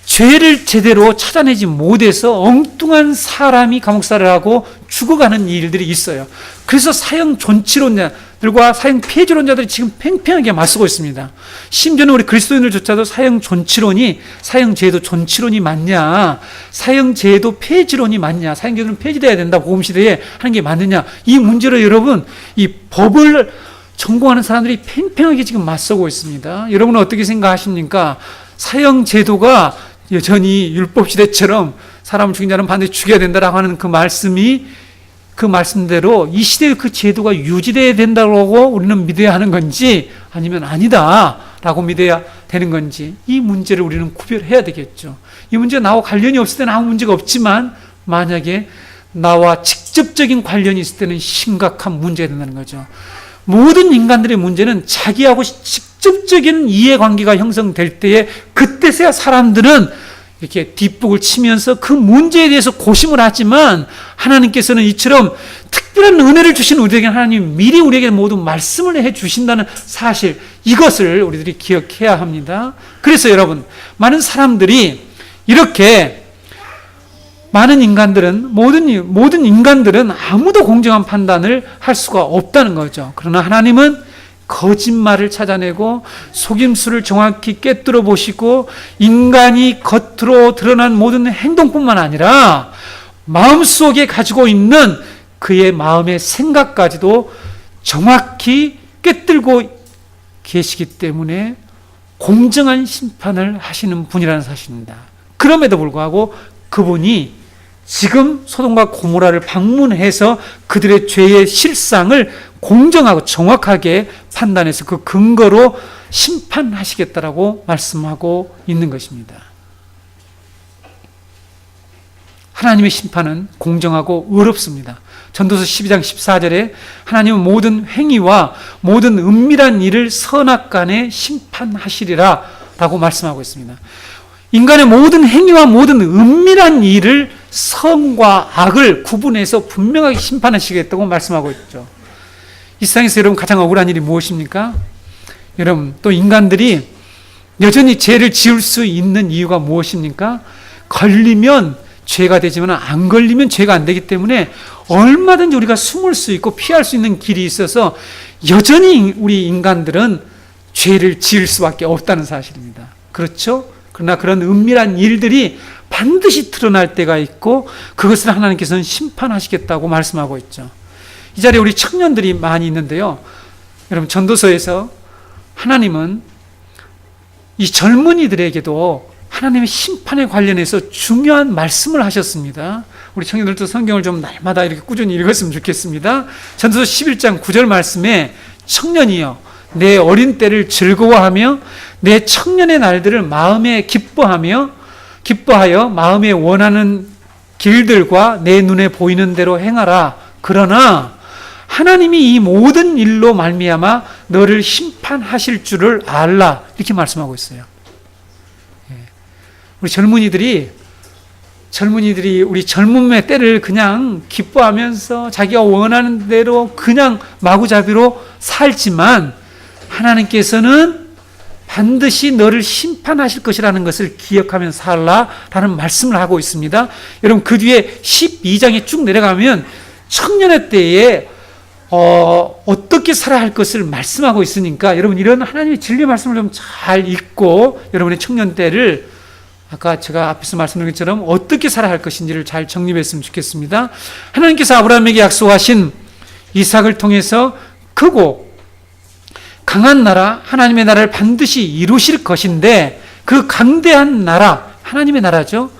죄를 제대로 찾아내지 못해서 엉뚱한 사람이 감옥살이를 하고 죽어가는 일들이 있어요. 그래서 사형 존치론자들과 사형 폐지론자들이 지금 팽팽하게 맞서고 있습니다. 심지어는 우리 그리스도인들조차도 사형 존치론이, 사형제도 존치론이 맞냐, 사형제도 폐지론이 맞냐, 사형제도는 폐지돼야 된다 복음시대에 하는 게 맞느냐, 이 문제로 여러분 이 법을 전공하는 사람들이 팽팽하게 지금 맞서고 있습니다. 여러분은 어떻게 생각하십니까? 사형제도가 여전히 율법시대처럼 사람을 죽인 자는 반드시 죽여야 된다라고 하는 그 말씀대로 이 시대의 그 제도가 유지되어야 된다고 우리는 믿어야 하는 건지 아니면 아니다라고 믿어야 되는 건지, 이 문제를 우리는 구별해야 되겠죠. 이 문제가 나와 관련이 없을 때는 아무 문제가 없지만 만약에 나와 직접적인 관련이 있을 때는 심각한 문제가 된다는 거죠. 모든 인간들의 문제는 자기하고 직접적인 이해관계가 형성될 때에 그때서야 사람들은 이렇게 뒷북을 치면서 그 문제에 대해서 고심을 하지만 하나님께서는 이처럼 특별한 은혜를 주신 우리에게 하나님 미리 우리에게 모두 말씀을 해 주신다는 사실, 이것을 우리들이 기억해야 합니다. 그래서 여러분, 많은 사람들이 이렇게 모든 인간들은 아무도 공정한 판단을 할 수가 없다는 거죠. 그러나 하나님은 거짓말을 찾아내고 속임수를 정확히 꿰뚫어 보시고 인간이 겉으로 드러난 모든 행동뿐만 아니라 마음속에 가지고 있는 그의 마음의 생각까지도 정확히 꿰뚫고 계시기 때문에 공정한 심판을 하시는 분이라는 사실입니다. 그럼에도 불구하고 그분이 지금 소돔과 고모라를 방문해서 그들의 죄의 실상을 공정하고 정확하게 판단해서 그 근거로 심판하시겠다라고 말씀하고 있는 것입니다. 하나님의 심판은 공정하고 의롭습니다. 전도서 12장 14절에 하나님은 모든 행위와 모든 은밀한 일을 선악간에 심판하시리라 라고 말씀하고 있습니다. 인간의 모든 행위와 모든 은밀한 일을 선과 악을 구분해서 분명하게 심판하시겠다고 말씀하고 있죠. 이 세상에서 여러분 가장 억울한 일이 무엇입니까? 여러분, 또 인간들이 여전히 죄를 지을 수 있는 이유가 무엇입니까? 걸리면 죄가 되지만 안 걸리면 죄가 안 되기 때문에 얼마든지 우리가 숨을 수 있고 피할 수 있는 길이 있어서 여전히 우리 인간들은 죄를 지을 수밖에 없다는 사실입니다. 그렇죠? 그러나 그런 은밀한 일들이 반드시 드러날 때가 있고 그것을 하나님께서는 심판하시겠다고 말씀하고 있죠. 이 자리에 우리 청년들이 많이 있는데요. 여러분, 전도서에서 하나님은 이 젊은이들에게도 하나님의 심판에 관련해서 중요한 말씀을 하셨습니다. 우리 청년들도 성경을 좀 날마다 이렇게 꾸준히 읽었으면 좋겠습니다. 전도서 11장 9절 말씀에 청년이여 내 어린 때를 즐거워하며 내 청년의 날들을 마음에 기뻐하여 마음에 원하는 길들과 내 눈에 보이는 대로 행하라. 그러나 하나님이 이 모든 일로 말미암아 너를 심판하실 줄을 알라. 이렇게 말씀하고 있어요. 우리 젊은이들이 우리 젊음의 때를 그냥 기뻐하면서 자기가 원하는 대로 그냥 마구잡이로 살지만 하나님께서는 반드시 너를 심판하실 것이라는 것을 기억하면서 살라라는 말씀을 하고 있습니다. 여러분, 그 뒤에 12장에 쭉 내려가면 청년의 때에 어떻게 살아야 할 것을 말씀하고 있으니까 여러분, 이런 하나님의 진리 말씀을 좀 잘 읽고 여러분의 청년 때를 아까 제가 앞에서 말씀드린 것처럼 어떻게 살아야 할 것인지를 잘 정립했으면 좋겠습니다. 하나님께서 아브라함에게 약속하신 이삭을 통해서 크고 강한 나라, 하나님의 나라를 반드시 이루실 것인데 그 강대한 나라, 하나님의 나라죠.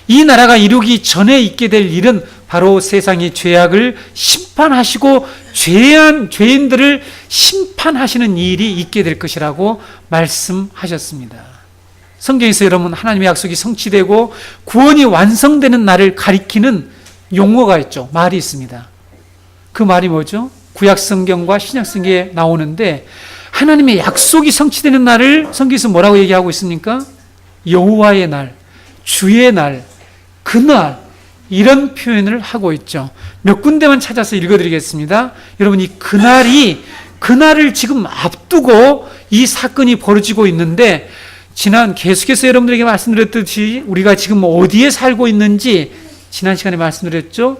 이 나라가 이루기 전에 있게 될 일은 바로 세상의 죄악을 심판하시고 죄인들을 심판하시는 일이 있게 될 것이라고 말씀하셨습니다. 성경에서 여러분 하나님의 약속이 성취되고 구원이 완성되는 날을 가리키는 용어가 있죠. 말이 있습니다. 그 말이 뭐죠? 구약성경과 신약성경에 나오는데 하나님의 약속이 성취되는 날을 성경에서 뭐라고 얘기하고 있습니까? 여호와의 날, 주의 날, 그날, 이런 표현을 하고 있죠. 몇 군데만 찾아서 읽어드리겠습니다. 여러분, 이 그날을 지금 앞두고 이 사건이 벌어지고 있는데 계속해서 여러분들에게 말씀드렸듯이 우리가 지금 어디에 살고 있는지 지난 시간에 말씀드렸죠.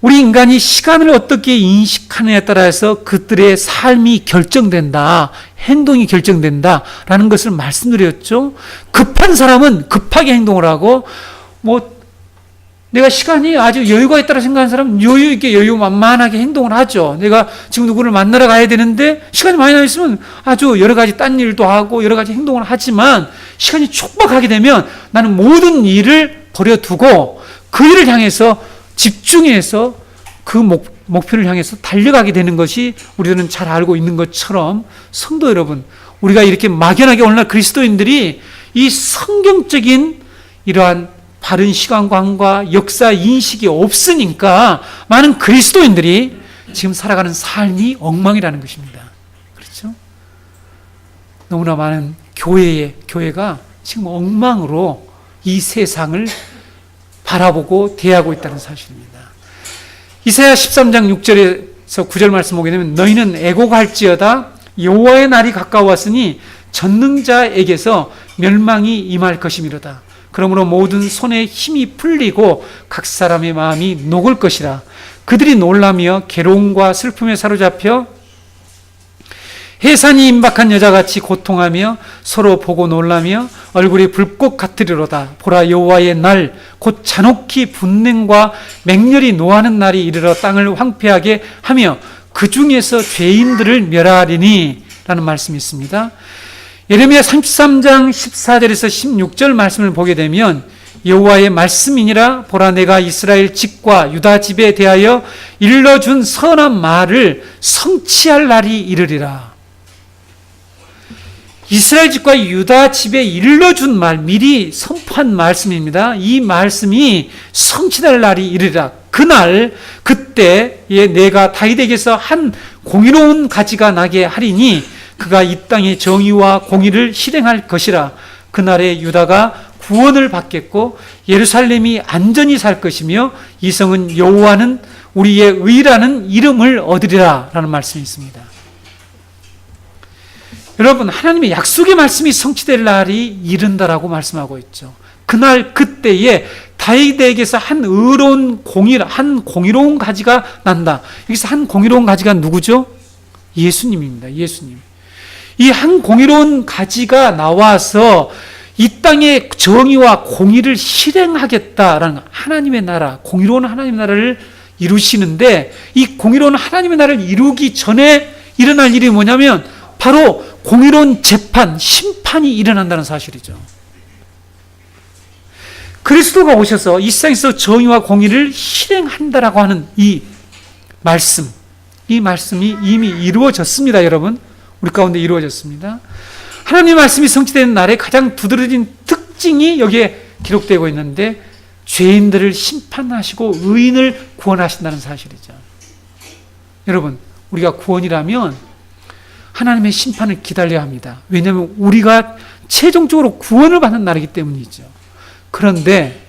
우리 인간이 시간을 어떻게 인식하느냐에 따라서 그들의 삶이 결정된다, 행동이 결정된다라는 것을 말씀드렸죠. 급한 사람은 급하게 행동을 하고, 내가 시간이 아주 여유가 있다고 생각하는 사람은 여유 있게 여유만만하게 행동을 하죠. 내가 지금 누구를 만나러 가야 되는데 시간이 많이 남았으면 아주 여러 가지 딴 일도 하고 여러 가지 행동을 하지만 시간이 촉박하게 되면 나는 모든 일을 버려두고 그 일을 향해서 집중해서 그 목표를 향해서 달려가게 되는 것이 우리들은 잘 알고 있는 것처럼 성도 여러분, 우리가 이렇게 막연하게 오늘날 그리스도인들이 이 성경적인 이러한 바른 시간관과 역사 인식이 없으니까 많은 그리스도인들이 지금 살아가는 삶이 엉망이라는 것입니다. 그렇죠? 너무나 많은 교회가 지금 엉망으로 이 세상을 바라보고 대하고 있다는 사실입니다. 이사야 13장 6절에서 9절 말씀 보게 되면 너희는 애곡할지어다 여호와의 날이 가까웠으니 전능자에게서 멸망이 임할 것이미로다. 그러므로 모든 손에 힘이 풀리고 각 사람의 마음이 녹을 것이라. 그들이 놀라며 괴로움과 슬픔에 사로잡혀 해산이 임박한 여자같이 고통하며 서로 보고 놀라며 얼굴이 불꽃 같으리로다. 보라, 여호와의 날 곧 잔혹히 분냉과 맹렬히 노하는 날이 이르러 땅을 황폐하게 하며 그 중에서 죄인들을 멸하리니 라는 말씀이 있습니다. 예레미야 33장 14절에서 16절 말씀을 보게 되면 여호와의 말씀이니라. 보라, 내가 이스라엘 집과 유다 집에 대하여 일러준 선한 말을 성취할 날이 이르리라. 이스라엘 집과 유다 집에 일러준 말, 미리 선포한 말씀입니다. 이 말씀이 성취될 날이 이르리라. 그날, 그때에 내가 다윗에게서 한 공의로운 가지가 나게 하리니 그가 이 땅의 정의와 공의를 실행할 것이라. 그날에 유다가 구원을 받겠고 예루살렘이 안전히 살 것이며 이 성은 여호와는 우리의 의라는 이름을 얻으리라 라는 말씀이 있습니다. 여러분, 하나님의 약속의 말씀이 성취될 날이 이른다라고 말씀하고 있죠. 그날 그때에 다윗에게서 한 공의로운 가지가 난다. 여기서 한 공의로운 가지가 누구죠? 예수님입니다. 예수님. 이 한 공의로운 가지가 나와서 이 땅의 정의와 공의를 실행하겠다라는 하나님의 나라, 공의로운 하나님의 나라를 이루시는데, 이 공의로운 하나님의 나라를 이루기 전에 일어날 일이 뭐냐면 바로 공의로운 재판, 심판이 일어난다는 사실이죠. 그리스도가 오셔서 이 세상에서 정의와 공의를 실행한다라고 하는 이 말씀이 이미 이루어졌습니다. 여러분, 우리 가운데 이루어졌습니다. 하나님의 말씀이 성취되는 날에 가장 두드러진 특징이 여기에 기록되고 있는데, 죄인들을 심판하시고 의인을 구원하신다는 사실이죠. 여러분, 우리가 구원이라면 하나님의 심판을 기다려야 합니다. 왜냐하면 우리가 최종적으로 구원을 받는 날이기 때문이죠. 그런데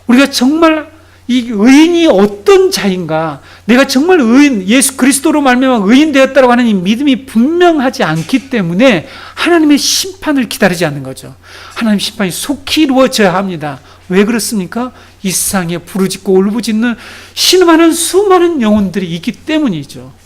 우리가 정말 이 의인이 어떤 자인가, 내가 정말 의인, 예수 그리스도로 말미암아 의인 되었다고 하는 이 믿음이 분명하지 않기 때문에 하나님의 심판을 기다리지 않는 거죠. 하나님의 심판이 속히 이루어져야 합니다. 왜 그렇습니까? 이 세상에 부르짖고 울부짖는 신음하는 수많은 영혼들이 있기 때문이죠.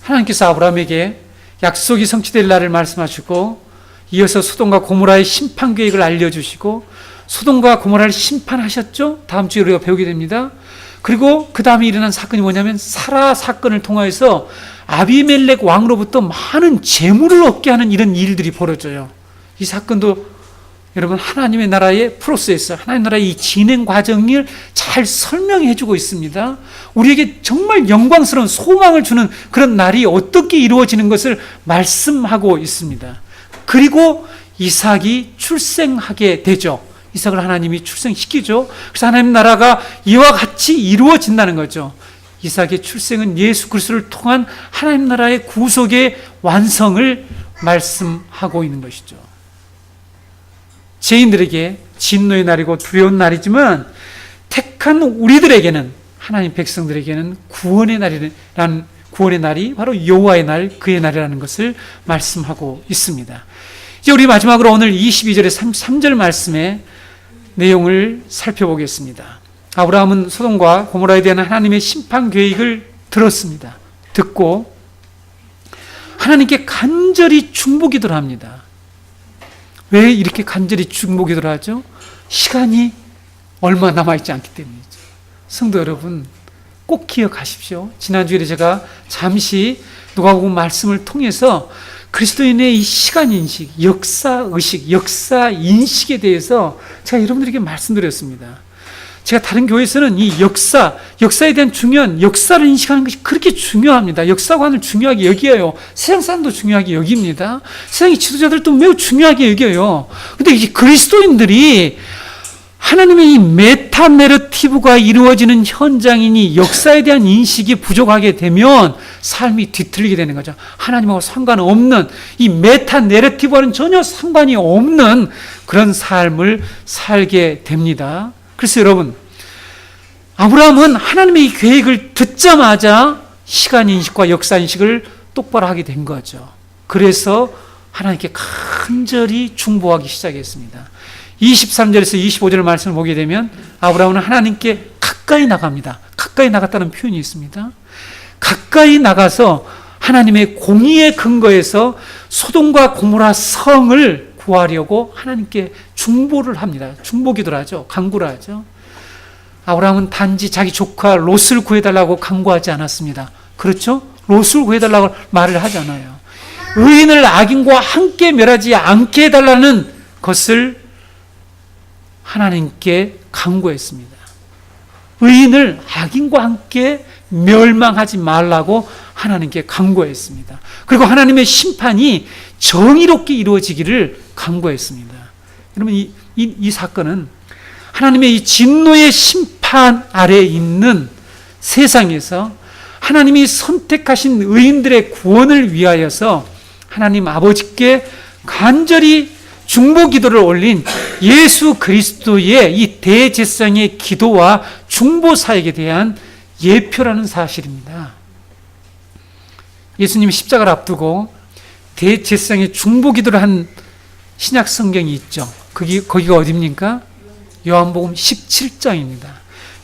하나님께서 아브라함에게 약속이 성취될 날을 말씀하시고, 이어서 소돔과 고모라의 심판 계획을 알려주시고, 소돔과 고모라를 심판하셨죠? 다음 주에 우리가 배우게 됩니다. 그리고 그 다음에 일어난 사건이 뭐냐면 사라 사건을 통하여서 아비멜렉 왕으로부터 많은 재물을 얻게 하는 이런 일들이 벌어져요. 이 사건도 여러분, 하나님의 나라의 프로세스, 하나님의 나라의 이 진행 과정을 잘 설명해 주고 있습니다. 우리에게 정말 영광스러운 소망을 주는 그런 날이 어떻게 이루어지는 것을 말씀하고 있습니다. 그리고 이삭이 출생하게 되죠. 이삭을 하나님이 출생시키죠. 그래서 하나님 나라가 이와 같이 이루어진다는 거죠. 이삭의 출생은 예수 그리스도를 통한 하나님 나라의 구속의 완성을 말씀하고 있는 것이죠. 죄인들에게 진노의 날이고 두려운 날이지만 택한 우리들에게는, 하나님 백성들에게는 구원의 날이 바로 여호와의 날, 그의 날이라는 것을 말씀하고 있습니다. 이제 우리 마지막으로 오늘 22절에 33절 말씀의 내용을 살펴보겠습니다. 아브라함은 소돔과 고모라에 대한 하나님의 심판 계획을 들었습니다. 듣고 하나님께 간절히 중보기도를 합니다. 왜 이렇게 간절히 중보기도를 하죠? 시간이 얼마 남아있지 않기 때문이죠. 성도 여러분, 꼭 기억하십시오. 지난주에 제가 잠시 누가복음 말씀을 통해서 그리스도인의 이 시간인식, 역사의식, 역사인식에 대해서 제가 여러분들에게 말씀드렸습니다. 제가 다른 교회에서는 이 역사에 대한 중요한 역사를 인식하는 것이 그렇게 중요합니다. 역사관을 중요하게 여겨요. 세상 사람도 중요하게 여깁니다. 세상의 지도자들도 매우 중요하게 여겨요. 근데 이 그리스도인들이 하나님의 이 메타 내러티브가 이루어지는 현장이니 역사에 대한 인식이 부족하게 되면 삶이 뒤틀리게 되는 거죠. 하나님하고 상관없는, 이 메타 내러티브와는 전혀 상관이 없는 그런 삶을 살게 됩니다. 그래서 여러분, 아브라함은 하나님의 이 계획을 듣자마자 시간인식과 역사인식을 똑바로 하게 된 거죠. 그래서 하나님께 간절히 중보하기 시작했습니다. 23절에서 25절 말씀을 보게 되면 아브라함은 하나님께 가까이 나갑니다. 가까이 나갔다는 표현이 있습니다. 가까이 나가서 하나님의 공의의 근거에서 소돔과 고모라 성을 구하려고 하나님께 중보를 합니다. 중보기도를 하죠. 간구를 하죠. 아브라함은 단지 자기 조카 롯을 구해달라고 간구하지 않았습니다. 그렇죠? 롯을 구해달라고 말을 하잖아요. 의인을 악인과 함께 멸하지 않게 해달라는 것을 하나님께 간구했습니다. 의인을 악인과 함께 멸망하지 말라고 하나님께 간구했습니다. 그리고 하나님의 심판이 정의롭게 이루어지기를 간구했습니다. 여러분, 이 사건은 하나님의 이 진노의 심판 아래에 있는 세상에서 하나님이 선택하신 의인들의 구원을 위하여서 하나님 아버지께 간절히 중보 기도를 올린 예수 그리스도의 이 대제사장의 기도와 중보 사역에 대한 예표라는 사실입니다. 예수님이 십자가를 앞두고 대제사장의 중보 기도를 한 신약 성경이 있죠. 거기가 어디입니까? 요한복음 17장입니다.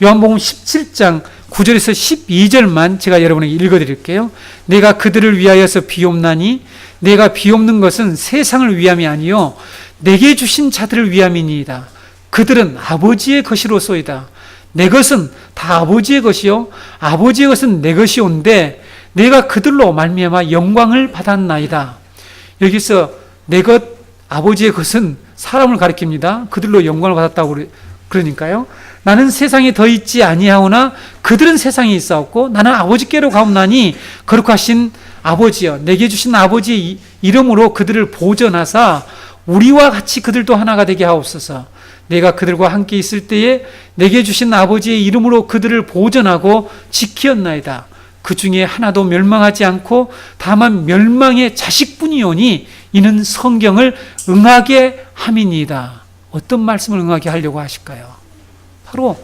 요한복음 17장 9절에서 12절만 제가 여러분에게 읽어드릴게요. 내가 그들을 위하여서 비옵나니 내가 비옵는 것은 세상을 위함이 아니요 내게 주신 자들을 위함이니이다. 그들은 아버지의 것이로소이다. 내 것은 다 아버지의 것이요 아버지의 것은 내 것이온데 내가 그들로 말미암아 영광을 받았나이다. 여기서 내 것, 아버지의 것은 사람을 가리킵니다. 그들로 영광을 받았다고 그러니까요. 나는 세상에 더 있지 아니하오나 그들은 세상에 있사옵고 나는 아버지께로 가옵나니 거룩하신 아버지여 내게 주신 아버지의 이름으로 그들을 보전하사 우리와 같이 그들도 하나가 되게 하옵소서. 내가 그들과 함께 있을 때에 내게 주신 아버지의 이름으로 그들을 보전하고 지키었나이다. 그 중에 하나도 멸망하지 않고 다만 멸망의 자식뿐이오니 이는 성경을 응하게 함이니이다. 어떤 말씀을 응하게 하려고 하실까요? 바로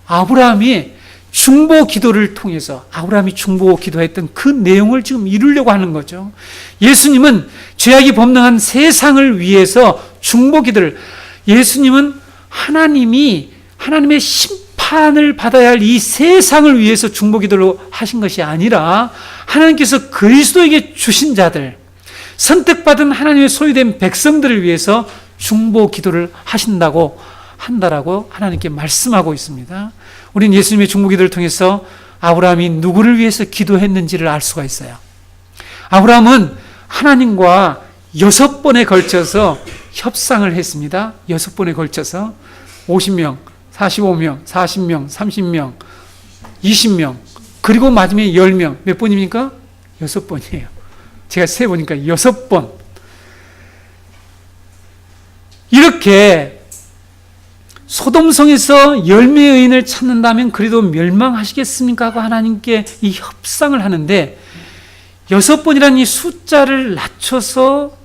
아브라함이 중보 기도를 통해서 아브라함이 중보 기도했던 그 내용을 지금 이루려고 하는 거죠. 예수님은 죄악이 범능한 세상을 위해서 중보 기도를, 예수님은 하나님의 심판을 받아야 할 이 세상을 위해서 중보 기도를 하신 것이 아니라 하나님께서 그리스도에게 주신 자들, 선택받은 하나님의 소유된 백성들을 위해서 중보 기도를 한다라고 하나님께 말씀하고 있습니다. 우리는 예수님의 중보 기도를 통해서 아브라함이 누구를 위해서 기도했는지를 알 수가 있어요. 아브라함은 하나님과 6번에 걸쳐서 협상을 했습니다. 6번에 걸쳐서 50명, 45명, 40명, 30명, 20명, 그리고 마지막에 10명. 몇 번입니까? 6번이에요. 제가 세보니까 6번. 이렇게 소돔성에서 10명의 의인을 찾는다면 그래도 멸망하시겠습니까? 하고 하나님께 이 협상을 하는데 6번이라는 이 숫자를 낮춰서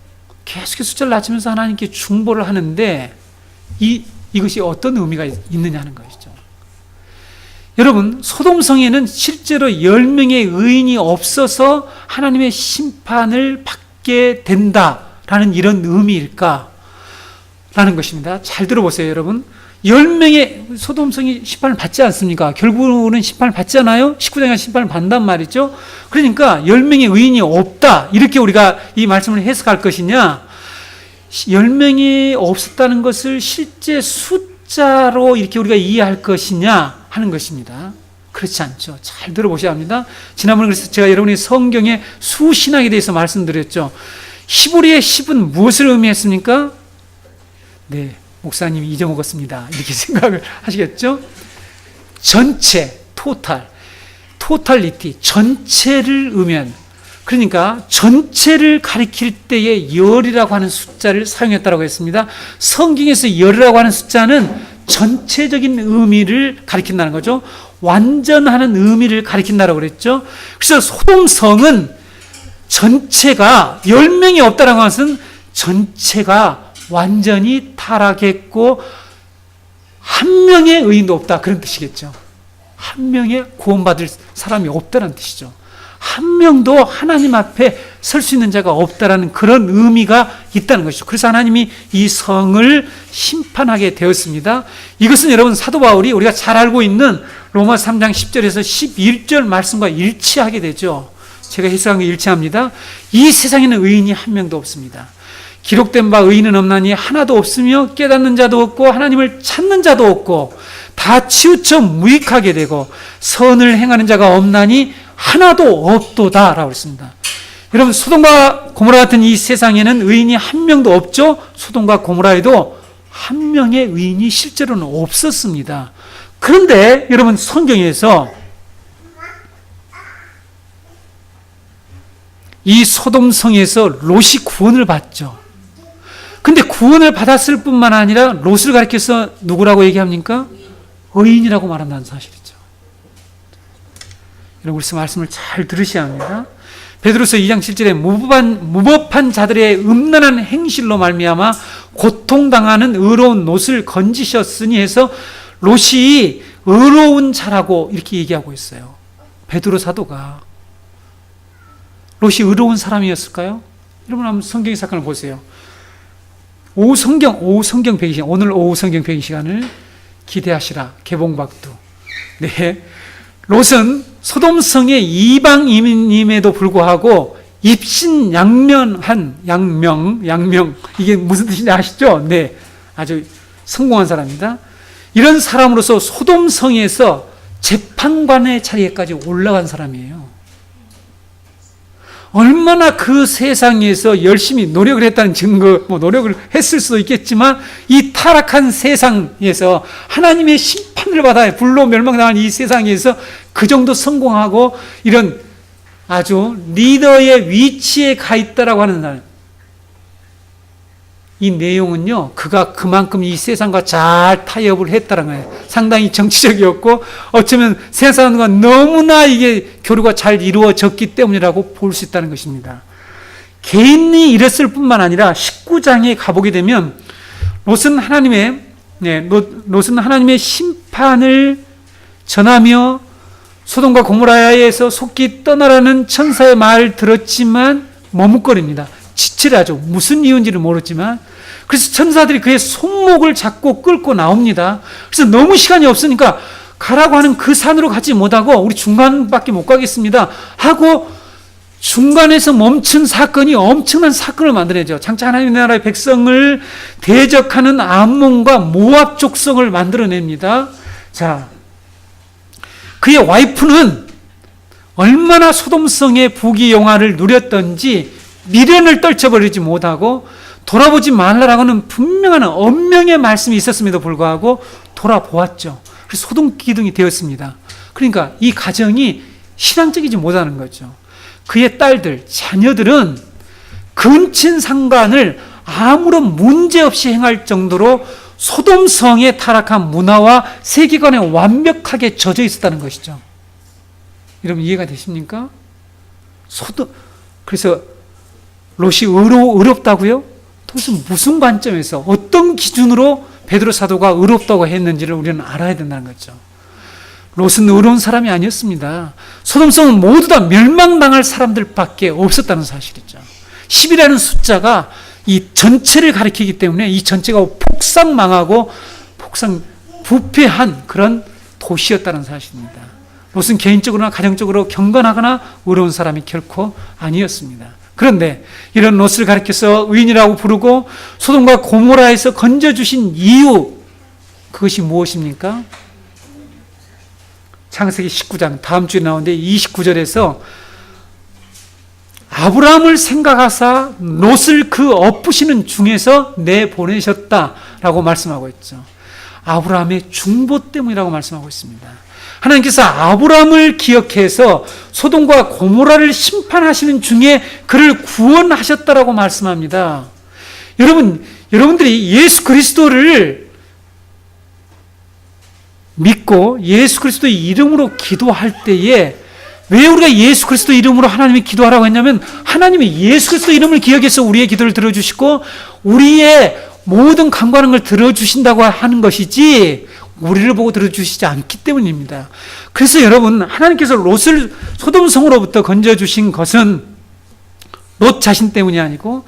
계속해서 숫자를 낮추면서 하나님께 중보를 하는데 이것이 어떤 의미가 있느냐 하는 것이죠. 여러분, 소돔성에는 실제로 10명의 의인이 없어서 하나님의 심판을 받게 된다라는 이런 의미일까? 라는 것입니다. 잘 들어보세요, 여러분. 10명의 소돔성이 심판을 받지 않습니까? 결국은 심판을 받잖아요. 19장에 심판을 받는단 말이죠. 그러니까 10명의 의인이 없다, 이렇게 우리가 이 말씀을 해석할 것이냐, 10명이 없었다는 것을 실제 숫자로 이렇게 우리가 이해할 것이냐 하는 것입니다. 그렇지 않죠. 잘 들어보셔야 합니다. 지난번에 그래서 제가 여러분이 성경의 수신학에 대해서 말씀드렸죠. 히브리의 10은 무엇을 의미했습니까? 네, 목사님이 잊어먹었습니다. 이렇게 생각을 하시겠죠? 전체, 토탈리티, 전체를 의미한, 그러니까 전체를 가리킬 때에 열이라고 하는 숫자를 사용했다고 했습니다. 성경에서 열이라고 하는 숫자는 전체적인 의미를 가리킨다는 거죠. 완전하는 의미를 가리킨다고 그랬죠. 그래서 소돔성은 전체가 10명이 없다는 것은 전체가 완전히 타락했고 한 명의 의인도 없다, 그런 뜻이겠죠. 한 명의 구원받을 사람이 없다는 뜻이죠. 한 명도 하나님 앞에 설 수 있는 자가 없다라는 그런 의미가 있다는 것이죠. 그래서 하나님이 이 성을 심판하게 되었습니다. 이것은 여러분 사도 바울이 우리가 잘 알고 있는 로마 3장 10절에서 11절 말씀과 일치하게 되죠. 제가 해석한 게 일치합니다. 이 세상에는 의인이 한 명도 없습니다. 기록된 바 의인은 없나니 하나도 없으며 깨닫는 자도 없고 하나님을 찾는 자도 없고 다 치우쳐 무익하게 되고 선을 행하는 자가 없나니 하나도 없도다 라고 했습니다. 여러분 소돔과 고모라 같은 이 세상에는 의인이 한 명도 없죠. 소돔과 고모라에도 한 명의 의인이 실제로는 없었습니다. 그런데 여러분 성경에서 이 소돔성에서 롯이 구원을 받죠. 근데 구원을 받았을 뿐만 아니라 롯을 가리켜서 누구라고 얘기합니까? 의인이라고 말한다는 사실이죠. 여러분 그래서 말씀을 잘 들으셔야 합니다. 베드로서 2장 7절에 무법한 자들의 음란한 행실로 말미암아 고통당하는 의로운 롯을 건지셨으니 해서 롯이 의로운 자라고 이렇게 얘기하고 있어요. 베드로 사도가 롯이 의로운 사람이었을까요? 여러분 한번 성경의 사건을 보세요. 오후 성경 배기 시간, 오늘 오후 성경 배기 시간을 기대하시라. 개봉박두. 네. 롯은 소돔성의 이방인임에도 불구하고 입신양명한 양명 이게 무슨 뜻인지 아시죠? 네. 아주 성공한 사람입니다. 이런 사람으로서 소돔성에서 재판관의 자리에까지 올라간 사람이에요. 얼마나 그 세상에서 열심히 노력을 했다는 증거, 노력을 했을 수도 있겠지만, 이 타락한 세상에서 하나님의 심판을 받아 불로 멸망당한 이 세상에서 그 정도 성공하고 이런 아주 리더의 위치에 가 있다라고 하는 사람. 이 내용은요, 그가 그만큼 이 세상과 잘 타협을 했다는 거예요. 상당히 정치적이었고, 어쩌면 세상과 너무나 이게 교류가 잘 이루어졌기 때문이라고 볼 수 있다는 것입니다. 개인이 이랬을 뿐만 아니라 19장에 가보게 되면, 롯은 하나님의 심판을 전하며 소돔과 고모라에서 속히 떠나라는 천사의 말을 들었지만 머뭇거립니다. 지체를 하죠. 무슨 이유인지를 모르지만. 그래서 천사들이 그의 손목을 잡고 끌고 나옵니다. 그래서 너무 시간이 없으니까 가라고 하는 그 산으로 가지 못하고 우리 중간밖에 못 가겠습니다 하고 중간에서 멈춘 사건이 엄청난 사건을 만들어내죠. 장차 하나님의 나라의 백성을 대적하는 암몬과 모압 족속을 만들어냅니다. 자, 그의 와이프는 얼마나 소돔성의 부귀영화를 누렸던지 미련을 떨쳐버리지 못하고 돌아보지 말라라고는 분명한 엄명의 말씀이 있었음에도 불구하고 돌아보았죠. 그래서 소동기둥이 되었습니다. 그러니까 이 가정이 신앙적이지 못하는 거죠. 그의 딸들, 자녀들은 근친 상간을 아무런 문제 없이 행할 정도로 소돔성의 타락한 문화와 세계관에 완벽하게 젖어 있었다는 것이죠. 여러분 이해가 되십니까? 그래서 롯이 의롭다고요? 도대체 무슨 관점에서 어떤 기준으로 베드로 사도가 의롭다고 했는지를 우리는 알아야 된다는 거죠. 롯은 의로운 사람이 아니었습니다. 소돔성은 모두 다 멸망당할 사람들밖에 없었다는 사실이죠. 10이라는 숫자가 이 전체를 가리키기 때문에 이 전체가 폭삭망하고 부패한 그런 도시였다는 사실입니다. 롯은 개인적으로나 가정적으로 경건하거나 의로운 사람이 결코 아니었습니다. 그런데 이런 롯을 가리켜서 의인이라고 부르고 소돔과 고모라에서 건져주신 이유, 그것이 무엇입니까? 창세기 19장 다음 주에 나오는데 29절에서 아브라함을 생각하사 롯을 그 엎으시는 중에서 내보내셨다라고 말씀하고 있죠. 아브라함의 중보 때문이라고 말씀하고 있습니다. 하나님께서 아브라함을 기억해서 소돔과 고모라를 심판하시는 중에 그를 구원하셨다라고 말씀합니다. 여러분들이 예수 그리스도를 믿고 예수 그리스도의 이름으로 기도할 때에 왜 우리가 예수 그리스도 이름으로 하나님이 기도하라고 했냐면 하나님이 예수 그리스도 이름을 기억해서 우리의 기도를 들어주시고 우리의 모든 간구하는 걸 들어주신다고 하는 것이지 우리를 보고 들어주시지 않기 때문입니다. 그래서 여러분, 하나님께서 롯을 소돔성으로부터 건져주신 것은 롯 자신 때문이 아니고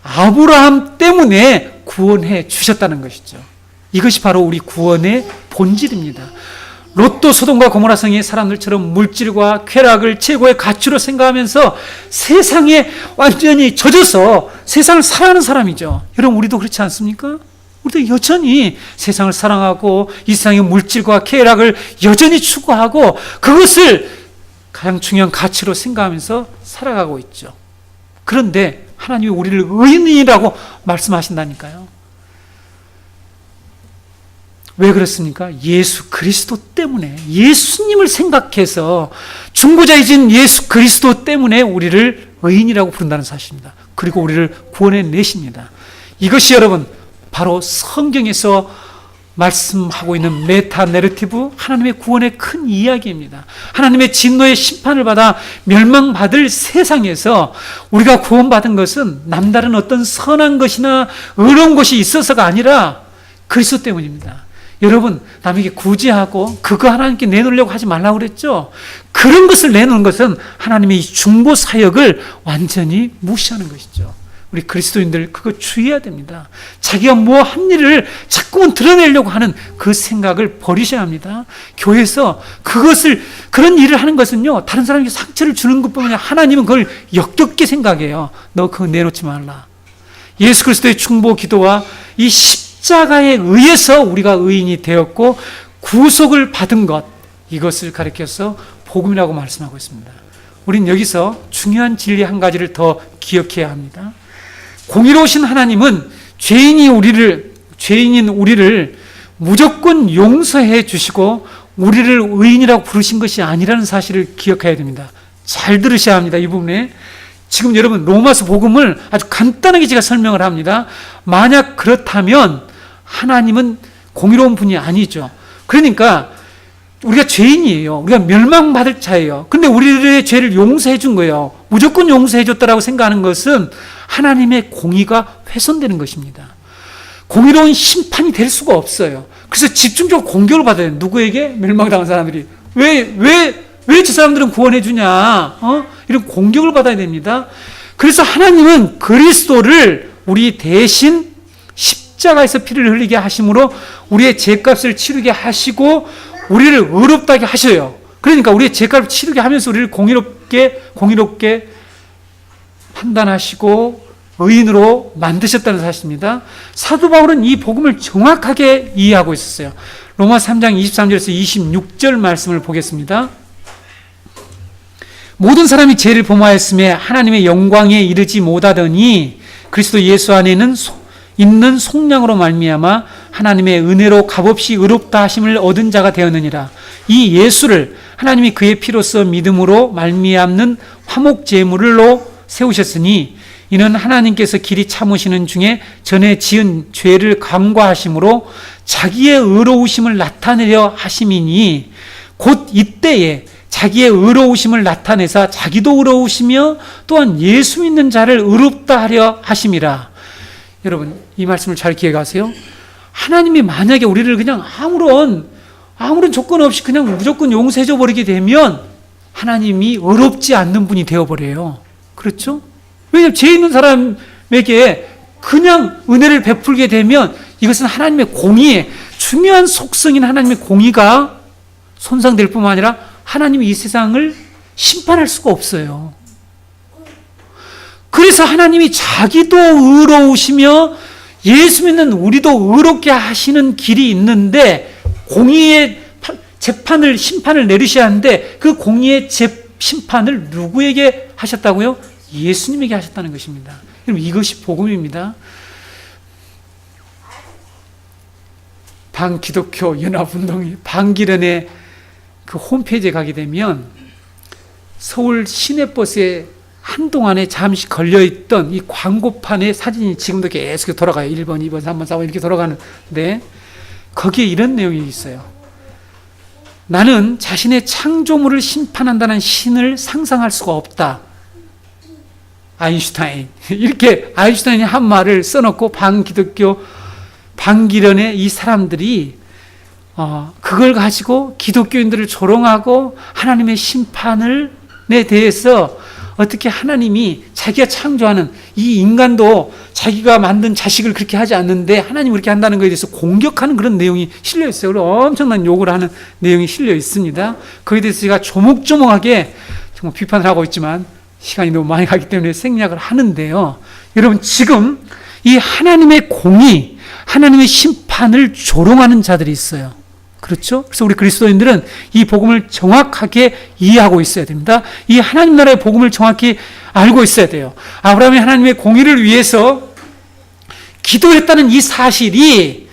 아브라함 때문에 구원해 주셨다는 것이죠. 이것이 바로 우리 구원의 본질입니다. 롯도 소돔과 고모라 성의 사람들처럼 물질과 쾌락을 최고의 가치로 생각하면서 세상에 완전히 젖어서 세상을 사랑하는 사람이죠. 여러분, 우리도 그렇지 않습니까? 우리도 여전히 세상을 사랑하고 이 세상의 물질과 쾌락을 여전히 추구하고 그것을 가장 중요한 가치로 생각하면서 살아가고 있죠. 그런데 하나님이 우리를 의인이라고 말씀하신다니까요. 왜 그렇습니까? 예수 그리스도 때문에, 예수님을 생각해서 중보자이신 예수 그리스도 때문에 우리를 의인이라고 부른다는 사실입니다. 그리고 우리를 구원해 내십니다. 이것이 여러분 바로 성경에서 말씀하고 있는 메타 내러티브, 하나님의 구원의 큰 이야기입니다. 하나님의 진노의 심판을 받아 멸망받을 세상에서 우리가 구원받은 것은 남다른 어떤 선한 것이나 의로운 것이 있어서가 아니라 그리스도 때문입니다. 여러분, 남에게 구제하고 그거 하나님께 내놓으려고 하지 말라고 그랬죠? 그런 것을 내놓는 것은 하나님의 이 중보 사역을 완전히 무시하는 것이죠. 우리 그리스도인들 그거 주의해야 됩니다. 자기가 뭐 한 일을 자꾸만 드러내려고 하는 그 생각을 버리셔야 합니다. 교회에서 그런 일을 하는 것은요, 다른 사람에게 상처를 주는 것뿐만 아니라 하나님은 그걸 역겹게 생각해요. 너 그거 내놓지 말라. 예수 그리스도의 중보 기도와 이 십자가에 의해서 우리가 의인이 되었고 구속을 받은 것, 이것을 가리켜서 복음이라고 말씀하고 있습니다. 우린 여기서 중요한 진리 한 가지를 더 기억해야 합니다. 공의로우신 하나님은 죄인인 우리를 무조건 용서해 주시고 우리를 의인이라고 부르신 것이 아니라는 사실을 기억해야 됩니다. 잘 들으셔야 합니다. 이 부분에 지금 여러분 로마서 복음을 아주 간단하게 제가 설명을 합니다. 만약 그렇다면 하나님은 공의로운 분이 아니죠. 그러니까 우리가 죄인이에요. 우리가 멸망받을 자예요. 근데 우리의 죄를 용서해 준 거예요. 무조건 용서해 줬다라고 생각하는 것은 하나님의 공의가 훼손되는 것입니다. 공의로운 심판이 될 수가 없어요. 그래서 집중적으로 공격을 받아야 돼요. 누구에게? 멸망당한 사람들이. 왜 저 사람들은 구원해 주냐? 이런 공격을 받아야 됩니다. 그래서 하나님은 그리스도를 우리 대신 십자가에서 피를 흘리게 하심으로 우리의 죄값을 치르게 하시고 우리를 의롭다게 하셔요. 그러니까 우리의 죄값을 치르게 하면서 우리를 공의롭게 판단하시고 의인으로 만드셨다는 사실입니다. 사도 바울은 이 복음을 정확하게 이해하고 있었어요. 로마 3장 23절에서 26절 말씀을 보겠습니다. 모든 사람이 죄를 범하였음에 하나님의 영광에 이르지 못하더니 그리스도 예수 안에는 있는 속량으로 말미암아 하나님의 은혜로 값없이 의롭다 하심을 얻은 자가 되었느니라. 이 예수를 하나님이 그의 피로써 믿음으로 말미암는 화목 제물로 세우셨으니 이는 하나님께서 길이 참으시는 중에 전에 지은 죄를 간과하심으로 자기의 의로우심을 나타내려 하심이니 곧 이때에 자기의 의로우심을 나타내사 자기도 의로우시며 또한 예수 믿는 자를 의롭다 하려 하심이라. 여러분, 이 말씀을 잘 기억하세요. 하나님이 만약에 우리를 그냥 아무런 조건 없이 그냥 무조건 용서해 줘 버리게 되면 하나님이 의롭지 않는 분이 되어버려요. 그렇죠? 왜냐하면 죄 있는 사람에게 그냥 은혜를 베풀게 되면 이것은 하나님의 공의에 중요한 속성인 하나님의 공의가 손상될 뿐만 아니라 하나님이 이 세상을 심판할 수가 없어요. 그래서 하나님이 자기도 의로우시며 예수 믿는 우리도 의롭게 하시는 길이 있는데 공의의 심판을 내리셔야 하는데 그 공의의 심판을 누구에게 하셨다고요? 예수님에게 하셨다는 것입니다. 여러분, 이것이 복음입니다. 반기독교 연합운동이 반기련의 그 홈페이지에 가게 되면 서울 시내버스에 한동안에 잠시 걸려있던 이 광고판의 사진이 지금도 계속 돌아가요. 1번, 2번, 3번, 4번 이렇게 돌아가는데 거기에 이런 내용이 있어요. 나는 자신의 창조물을 심판한다는 신을 상상할 수가 없다. 아인슈타인. 이렇게 아인슈타인이 한 말을 써놓고 반기독교, 반기련의 이 사람들이 그걸 가지고 기독교인들을 조롱하고 하나님의 심판에 대해서 어떻게 하나님이 자기가 창조하는 이 인간도 자기가 만든 자식을 그렇게 하지 않는데 하나님이 그렇게 한다는 것에 대해서 공격하는 그런 내용이 실려 있어요. 그리고 엄청난 욕을 하는 내용이 실려 있습니다. 거기에 대해서 제가 조목조목하게 정말 비판을 하고 있지만 시간이 너무 많이 가기 때문에 생략을 하는데요. 여러분, 지금 이 하나님의 공의, 하나님의 심판을 조롱하는 자들이 있어요. 그렇죠? 그래서 우리 그리스도인들은 이 복음을 정확하게 이해하고 있어야 됩니다. 이 하나님 나라의 복음을 정확히 알고 있어야 돼요. 아브라함이 하나님의 공의를 위해서 기도했다는 이 사실이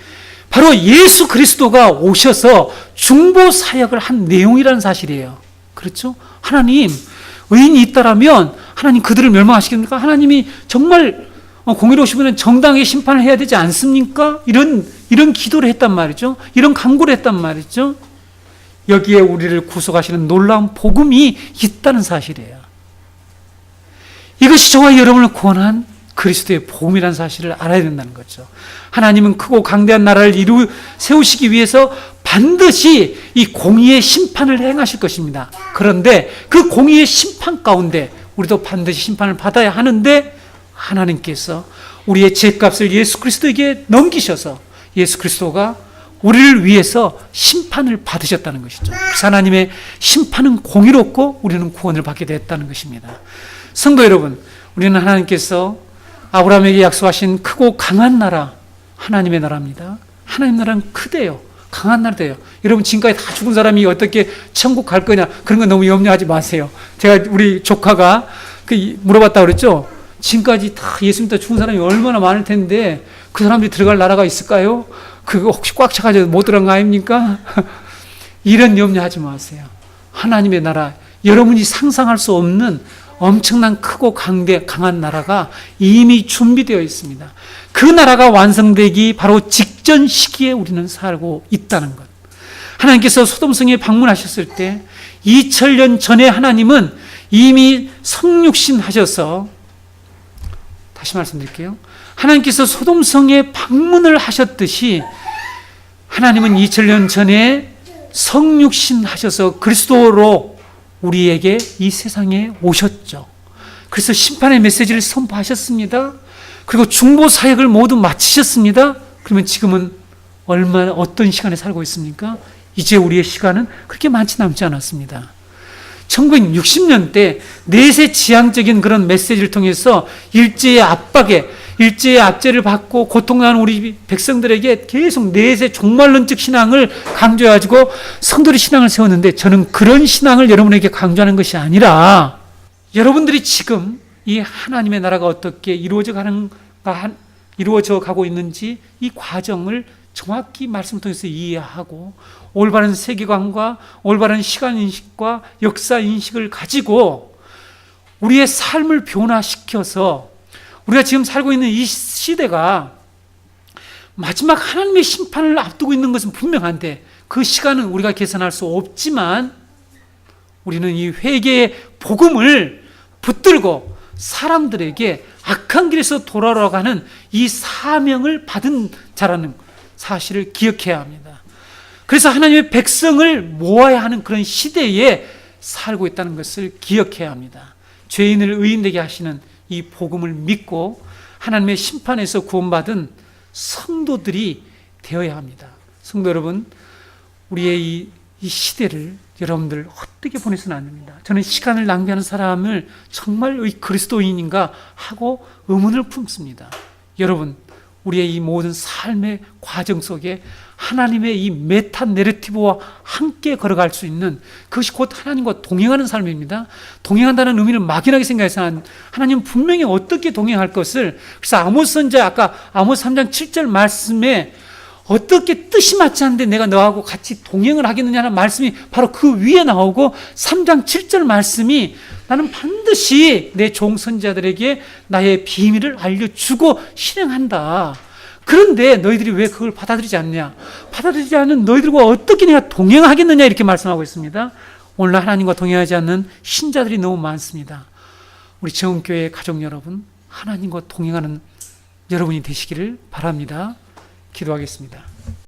바로 예수 그리스도가 오셔서 중보 사역을 한 내용이라는 사실이에요. 그렇죠? 하나님, 의인이 있다라면 하나님 그들을 멸망하시겠습니까? 하나님이 정말 공의로우시면 정당하게 심판을 해야 되지 않습니까? 이런 기도를 했단 말이죠. 이런 간구를 했단 말이죠. 여기에 우리를 구속하시는 놀라운 복음이 있다는 사실이에요. 이것이 저와 여러분을 구원한 그리스도의 복음이라는 사실을 알아야 된다는 거죠. 하나님은 크고 강대한 나라를 세우시기 위해서 반드시 이 공의의 심판을 행하실 것입니다. 그런데 그 공의의 심판 가운데 우리도 반드시 심판을 받아야 하는데 하나님께서 우리의 죄값을 예수 그리스도에게 넘기셔서 예수 그리스도가 우리를 위해서 심판을 받으셨다는 것이죠. 그래서 하나님의 심판은 공의롭고 우리는 구원을 받게 됐다는 것입니다. 성도 여러분, 우리는 하나님께서 아브라함에게 약속하신 크고 강한 나라, 하나님의 나라입니다. 하나님 나라는 크대요. 강한 나라대요. 여러분, 지금까지 다 죽은 사람이 어떻게 천국 갈 거냐, 그런 건 너무 염려하지 마세요. 제가 우리 조카가 물어봤다고 그랬죠. 지금까지 다 예수 믿다 죽은 사람이 얼마나 많을 텐데 그 사람들이 들어갈 나라가 있을까요? 그거 혹시 꽉 차가지고 못 들어간 거 아닙니까? 이런 염려하지 마세요. 하나님의 나라, 여러분이 상상할 수 없는 엄청난 크고 강한 나라가 이미 준비되어 있습니다. 그 나라가 완성되기 바로 직전 시기에 우리는 살고 있다는 것. 하나님께서 소돔성에 방문하셨을 때 2000년 전에 하나님은 이미 성육신 하셔서, 다시 말씀드릴게요. 하나님께서 소돔성에 방문을 하셨듯이 하나님은 2000년 전에 성육신 하셔서 그리스도로 우리에게 이 세상에 오셨죠. 그래서 심판의 메시지를 선포하셨습니다. 그리고 중보 사역을 모두 마치셨습니다. 그러면 지금은 어떤 시간에 살고 있습니까? 이제 우리의 시간은 그렇게 많지 남지 않았습니다. 1960년대 내세 지향적인 그런 메시지를 통해서 일제의 압제를 받고 고통당하는 우리 백성들에게 계속 내세 종말론적 신앙을 강조해가지고 성도의 신앙을 세웠는데, 저는 그런 신앙을 여러분에게 강조하는 것이 아니라 여러분들이 지금 이 하나님의 나라가 어떻게 이루어져 가고 있는지 이 과정을 정확히 말씀을 통해서 이해하고 올바른 세계관과 올바른 시간인식과 역사인식을 가지고 우리의 삶을 변화시켜서 우리가 지금 살고 있는 이 시대가 마지막 하나님의 심판을 앞두고 있는 것은 분명한데 그 시간은 우리가 계산할 수 없지만 우리는 이 회개의 복음을 붙들고 사람들에게 악한 길에서 돌아오라고 하는 이 사명을 받은 자라는 사실을 기억해야 합니다. 그래서 하나님의 백성을 모아야 하는 그런 시대에 살고 있다는 것을 기억해야 합니다. 죄인을 의인되게 하시는 이 복음을 믿고 하나님의 심판에서 구원받은 성도들이 되어야 합니다. 성도 여러분, 우리의 이 시대를 여러분들 어떻게 보내서는 안 됩니다. 저는 시간을 낭비하는 사람을 정말 그리스도인인가 하고 의문을 품습니다. 여러분, 우리의 이 모든 삶의 과정 속에 하나님의 이 메타 내러티브와 함께 걸어갈 수 있는 그것이 곧 하나님과 동행하는 삶입니다. 동행한다는 의미를 막연하게 생각해서 하나님은 분명히 어떻게 동행할 것을, 그래서 아모스 선지자 아까 아모스 3장 7절 말씀에 어떻게 뜻이 맞지 않는데 내가 너하고 같이 동행을 하겠느냐는 말씀이 바로 그 위에 나오고 3장 7절 말씀이 나는 반드시 내 종 선지자들에게 나의 비밀을 알려주고 실행한다. 그런데 너희들이 왜 그걸 받아들이지 않느냐? 받아들이지 않는 너희들과 어떻게 내가 동행하겠느냐 이렇게 말씀하고 있습니다. 오늘날 하나님과 동행하지 않는 신자들이 너무 많습니다. 우리 정교회 가족 여러분, 하나님과 동행하는 여러분이 되시기를 바랍니다. 기도하겠습니다.